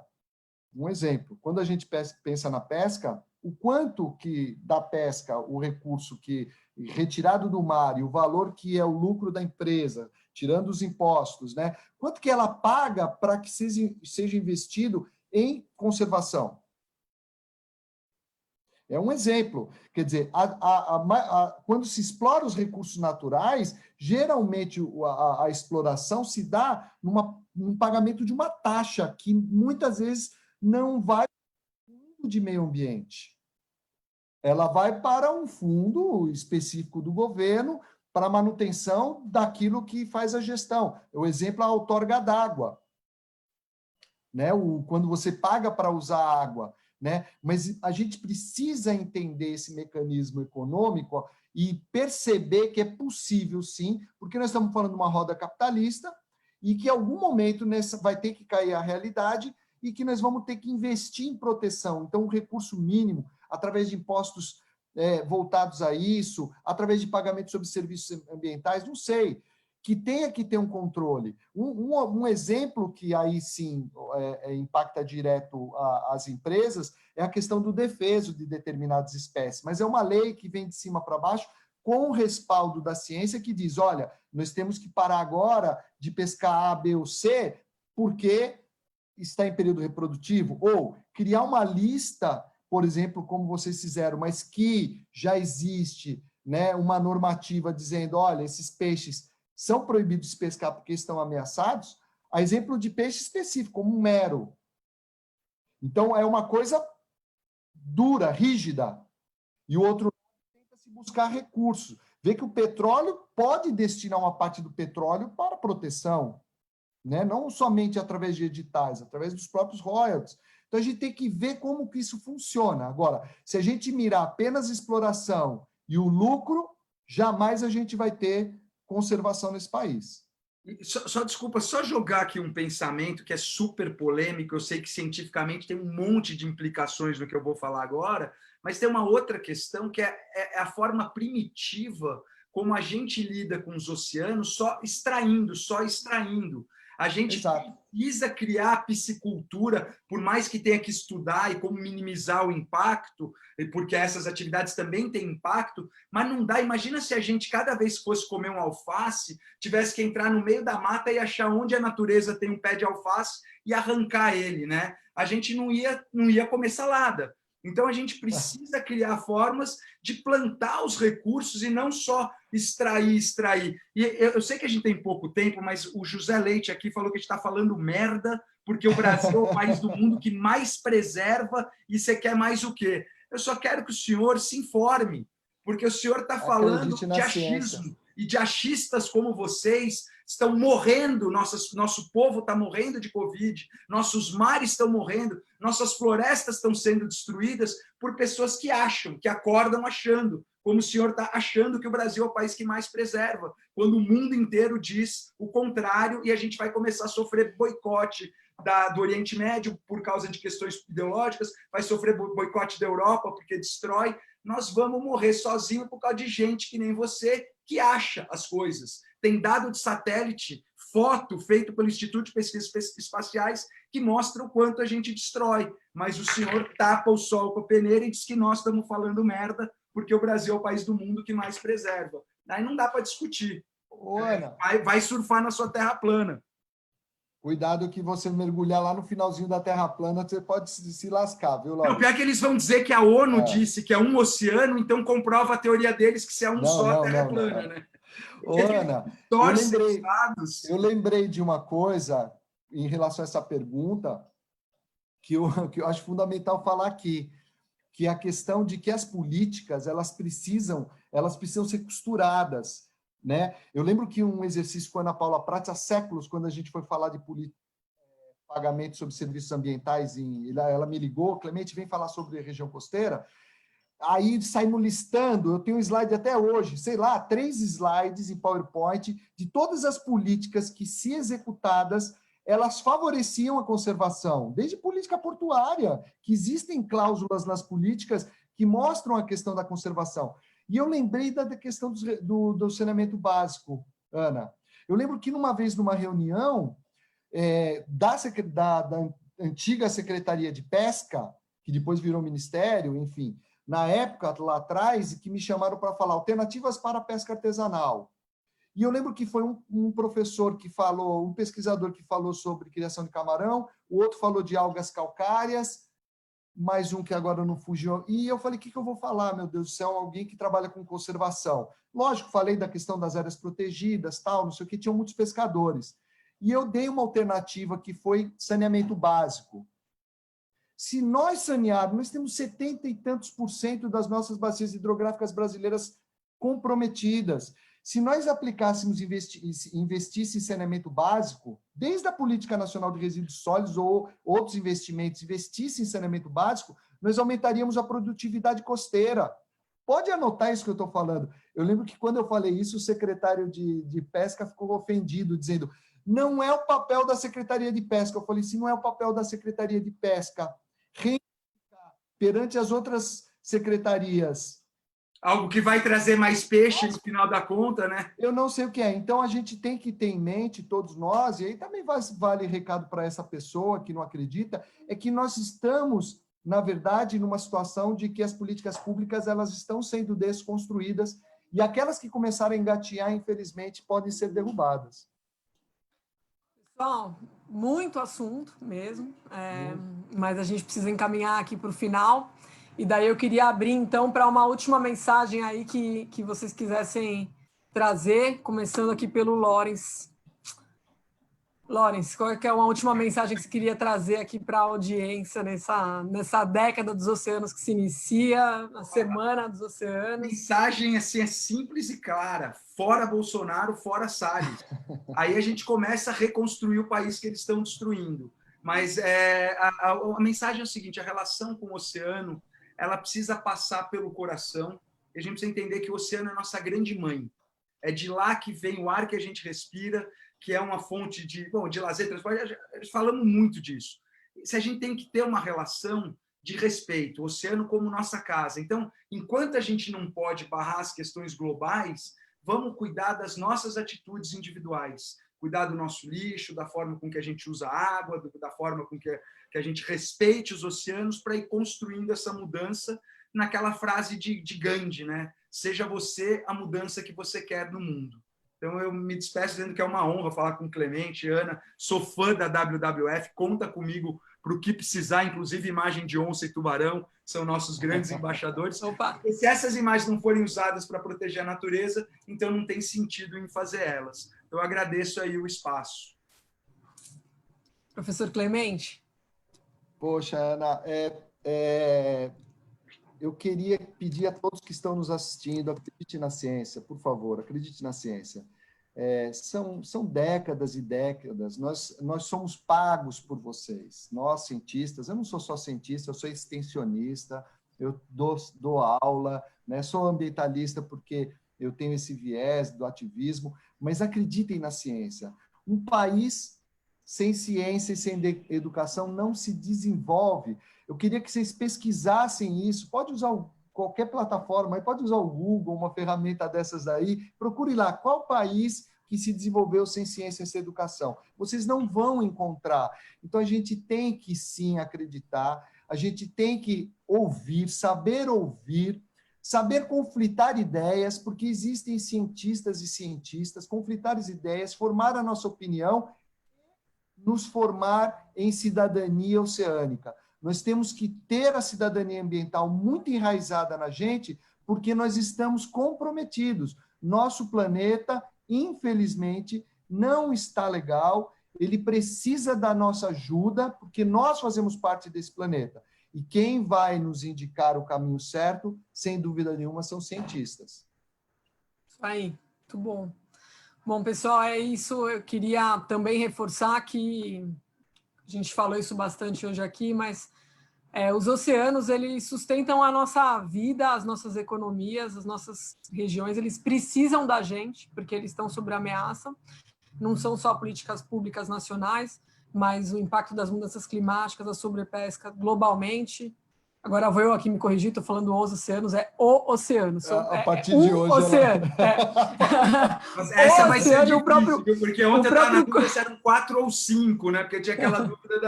[SPEAKER 2] um exemplo, quando a gente pensa na pesca, o quanto que da pesca, o recurso que retirado do mar e o valor que é o lucro da empresa, tirando os impostos, né? Quanto que ela paga para que seja investido em conservação? É um exemplo. Quer dizer, quando se explora os recursos naturais, geralmente a exploração se dá num pagamento de uma taxa, que muitas vezes não vai para o fundo de meio ambiente. Ela vai para um fundo específico do governo para a manutenção daquilo que faz a gestão. O exemplo é a outorga d'água, né? Quando você paga para usar água, né? Mas a gente precisa entender esse mecanismo econômico, ó, e perceber que é possível, sim, porque nós estamos falando de uma roda capitalista e que em algum momento vai ter que cair a realidade e que nós vamos ter que investir em proteção. Então, o recurso mínimo, através de impostos voltados a isso, através de pagamento sobre serviços ambientais, não sei, que tenha que ter um controle. Um exemplo que aí sim impacta direto as empresas é a questão do defeso de determinadas espécies, mas é uma lei que vem de cima para baixo com o respaldo da ciência que diz, olha, nós temos que parar agora de pescar A, B ou C porque está em período reprodutivo, ou criar uma lista, por exemplo, como vocês fizeram, mas que já existe, né, uma normativa dizendo, olha, esses peixes são proibidos de pescar porque estão ameaçados, a exemplo de peixe específico, como um mero. Então, é uma coisa dura, rígida. E o outro tenta se buscar recursos. Vê que o petróleo pode destinar uma parte do petróleo para proteção, né? Não somente através de editais, através dos próprios royalties. Então, a gente tem que ver como que isso funciona. Agora, se a gente mirar apenas a exploração e o lucro, jamais a gente vai ter conservação nesse país.
[SPEAKER 3] Desculpa, só jogar aqui um pensamento que é super polêmico, eu sei que cientificamente tem um monte de implicações no que eu vou falar agora, mas tem uma outra questão que é a forma primitiva como a gente lida com os oceanos só extraindo. A gente precisa criar a piscicultura, por mais que tenha que estudar e como minimizar o impacto, porque essas atividades também têm impacto, mas não dá. Imagina se a gente, cada vez que fosse comer um alface, tivesse que entrar no meio da mata e achar onde a natureza tem um pé de alface e arrancar ele, né? A gente não ia comer salada. Então, a gente precisa criar formas de plantar os recursos e não só extrair. E eu sei que a gente tem pouco tempo, mas o José Leite aqui falou que a gente está falando merda, porque o Brasil é o país do mundo que mais preserva e você quer mais o quê? Eu só quero que o senhor se informe, porque o senhor está falando de achismo. E de achistas como vocês estão morrendo, nosso povo está morrendo de Covid, nossos mares estão morrendo, nossas florestas estão sendo destruídas por pessoas que acham, que acordam achando, como o senhor está achando que o Brasil é o país que mais preserva, quando o mundo inteiro diz o contrário e a gente vai começar a sofrer boicote do Oriente Médio por causa de questões ideológicas, vai sofrer boicote da Europa porque destrói. Nós vamos morrer sozinhos por causa de gente que nem você, que acha as coisas. Tem dado de satélite, foto feito pelo Instituto de Pesquisas Espaciais, que mostra o quanto a gente destrói. Mas o senhor tapa o sol com a peneira e diz que nós estamos falando merda, porque o Brasil é o país do mundo que mais preserva. Aí não dá para discutir.
[SPEAKER 2] Ana,
[SPEAKER 3] Vai surfar na sua terra plana.
[SPEAKER 2] Cuidado que você mergulhar lá no finalzinho da Terra plana, você pode se lascar, viu, Laura?
[SPEAKER 3] O pior é que eles vão dizer que a ONU disse que é um oceano, então comprova a teoria deles que se é um só, a Terra é plana, né?
[SPEAKER 2] Ô, Ana, eu lembrei de uma coisa em relação a essa pergunta que eu acho fundamental falar aqui, que é a questão de que as políticas elas precisam ser costuradas, né? Eu lembro que um exercício com a Ana Paula Prats há séculos, quando a gente foi falar de pagamento sobre serviços ambientais, ela me ligou, Clemente, vem falar sobre região costeira. Aí saímos listando, eu tenho um slide até hoje, sei lá, 3 slides em PowerPoint de todas as políticas que, se executadas, elas favoreciam a conservação, desde política portuária, que existem cláusulas nas políticas que mostram a questão da conservação. E eu lembrei da questão do saneamento básico, Ana. Eu lembro que numa vez, numa reunião da antiga Secretaria de Pesca, que depois virou Ministério, enfim, na época, lá atrás, que me chamaram para falar alternativas para a pesca artesanal. E eu lembro que foi um professor que falou, um pesquisador que falou sobre criação de camarão, o outro falou de algas calcárias, mais um que agora não fugiu. E eu falei, o que eu vou falar, meu Deus do céu, alguém que trabalha com conservação. Lógico, falei da questão das áreas protegidas, tal, não sei o que, tinham muitos pescadores. E eu dei uma alternativa que foi saneamento básico. Se nós sanearmos, nós temos 70 e tantos % das nossas bacias hidrográficas brasileiras comprometidas. Se nós aplicássemos e investisse em saneamento básico, desde a Política Nacional de Resíduos Sólidos ou outros investimentos, investisse em saneamento básico, nós aumentaríamos a produtividade costeira. Pode anotar isso que eu estou falando. Eu lembro que quando eu falei isso, o secretário de Pesca ficou ofendido, dizendo, não é o papel da Secretaria de Pesca. Eu falei, se não é o papel da Secretaria de Pesca, perante as outras secretarias.
[SPEAKER 3] Algo que vai trazer mais peixe no final da conta, né?
[SPEAKER 2] Eu não sei o que é. Então, a gente tem que ter em mente, todos nós, e aí também vale recado para essa pessoa que não acredita, é que nós estamos, na verdade, numa situação de que as políticas públicas elas estão sendo desconstruídas e aquelas que começaram a engatear, infelizmente, podem ser derrubadas.
[SPEAKER 1] Pessoal, muito assunto mesmo, mas a gente precisa encaminhar aqui para o final. E daí eu queria abrir, então, para uma última mensagem aí que vocês quisessem trazer, começando aqui pelo Lawrence. Lawrence, qual é uma última mensagem que você queria trazer aqui para a audiência nessa década dos oceanos que se inicia, a Semana dos Oceanos?
[SPEAKER 3] A mensagem assim, é simples e clara. Fora Bolsonaro, fora Salles. Aí a gente começa a reconstruir o país que eles estão destruindo. Mas a mensagem é o seguinte, a relação com o oceano ela precisa passar pelo coração. E a gente precisa entender que o oceano é a nossa grande mãe. É de lá que vem o ar que a gente respira, que é uma fonte de lazer, transporte. Falamos muito disso. Se a gente tem que ter uma relação de respeito, o oceano como nossa casa. Então, enquanto a gente não pode barrar as questões globais, vamos cuidar das nossas atitudes individuais. Cuidar do nosso lixo, da forma com que a gente usa a água, da forma com que a gente respeite os oceanos para ir construindo essa mudança naquela frase de Gandhi, né? Seja você a mudança que você quer no mundo. Então, eu me despeço dizendo que é uma honra falar com Clemente, Ana, sou fã da WWF, conta comigo para o que precisar, inclusive imagem de onça e tubarão, são nossos grandes embaixadores.
[SPEAKER 1] Opa.
[SPEAKER 3] E se essas imagens não forem usadas para proteger a natureza, então não tem sentido em fazer elas. Eu agradeço aí o espaço.
[SPEAKER 1] Professor Clemente.
[SPEAKER 2] Poxa, Ana, eu queria pedir a todos que estão nos assistindo, acredite na ciência, por favor, acredite na ciência. São décadas e décadas, nós somos pagos por vocês, nós cientistas, eu não sou só cientista, eu sou extensionista, eu dou aula, né? Sou ambientalista porque eu tenho esse viés do ativismo, mas acreditem na ciência. Um país sem ciência e sem educação não se desenvolve. Eu queria que vocês pesquisassem isso. Pode usar qualquer plataforma, pode usar o Google, uma ferramenta dessas aí. Procure lá qual país que se desenvolveu sem ciência e sem educação. Vocês não vão encontrar. Então, a gente tem que, sim, acreditar. A gente tem que ouvir, saber conflitar ideias, porque existem cientistas e cientistas, conflitar as ideias, formar a nossa opinião, nos formar em cidadania oceânica. Nós temos que ter a cidadania ambiental muito enraizada na gente, porque nós estamos comprometidos. Nosso planeta, infelizmente, não está legal, ele precisa da nossa ajuda, porque nós fazemos parte desse planeta. E quem vai nos indicar o caminho certo, sem dúvida nenhuma, são cientistas.
[SPEAKER 1] Isso aí, muito bom. Bom, pessoal, é isso. Eu queria também reforçar que a gente falou isso bastante hoje aqui, mas os oceanos, eles sustentam a nossa vida, as nossas economias, as nossas regiões, eles precisam da gente, porque eles estão sob ameaça. Não são só políticas públicas nacionais, mas o impacto das mudanças climáticas, a sobrepesca globalmente. Agora vou eu aqui me corrigir, estou falando os oceanos, é o oceano.
[SPEAKER 2] A partir de hoje.
[SPEAKER 1] Oceano.
[SPEAKER 3] Mas essa vai ser difícil,
[SPEAKER 1] próprio,
[SPEAKER 3] porque ontem eu estava na dúvida se eram 4 ou 5, né? Porque tinha aquela dúvida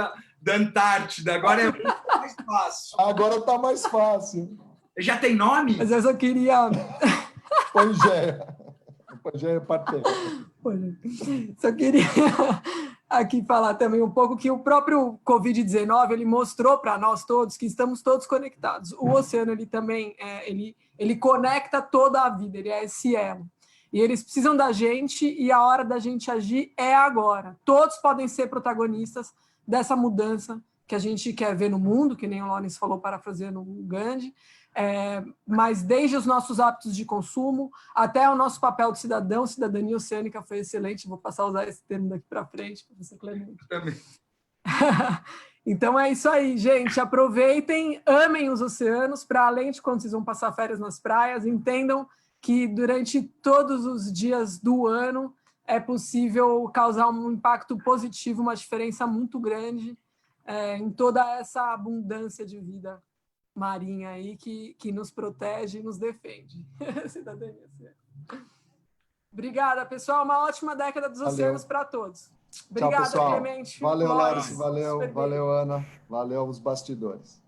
[SPEAKER 3] da Antártida. Agora é muito mais fácil.
[SPEAKER 2] Agora está mais fácil.
[SPEAKER 3] Já tem nome?
[SPEAKER 1] Mas eu só queria...
[SPEAKER 2] Pangeia. Pangeia Parteira.
[SPEAKER 1] Só queria aqui falar também um pouco que o próprio Covid-19 ele mostrou para nós todos que estamos todos conectados. O oceano ele também ele conecta toda a vida, ele é esse elo. E eles precisam da gente e a hora da gente agir é agora. Todos podem ser protagonistas dessa mudança que a gente quer ver no mundo, que nem o Lawrence falou, parafraseando o Gandhi. Mas desde os nossos hábitos de consumo até o nosso papel de cidadão, cidadania oceânica foi excelente, vou passar a usar esse termo daqui para frente, professor Clemente.
[SPEAKER 3] Também.
[SPEAKER 1] Então é isso aí, gente, aproveitem, amem os oceanos, para além de quando vocês vão passar férias nas praias, entendam que durante todos os dias do ano é possível causar um impacto positivo, uma diferença muito grande em toda essa abundância de vida marinha aí que nos protege e nos defende. Cidadania. Obrigada, pessoal. Uma ótima década dos oceanos para todos. Obrigada,
[SPEAKER 2] tchau, pessoal.
[SPEAKER 1] Clemente.
[SPEAKER 2] Valeu, Lawrence. Valeu, Ana. Valeu, os bastidores.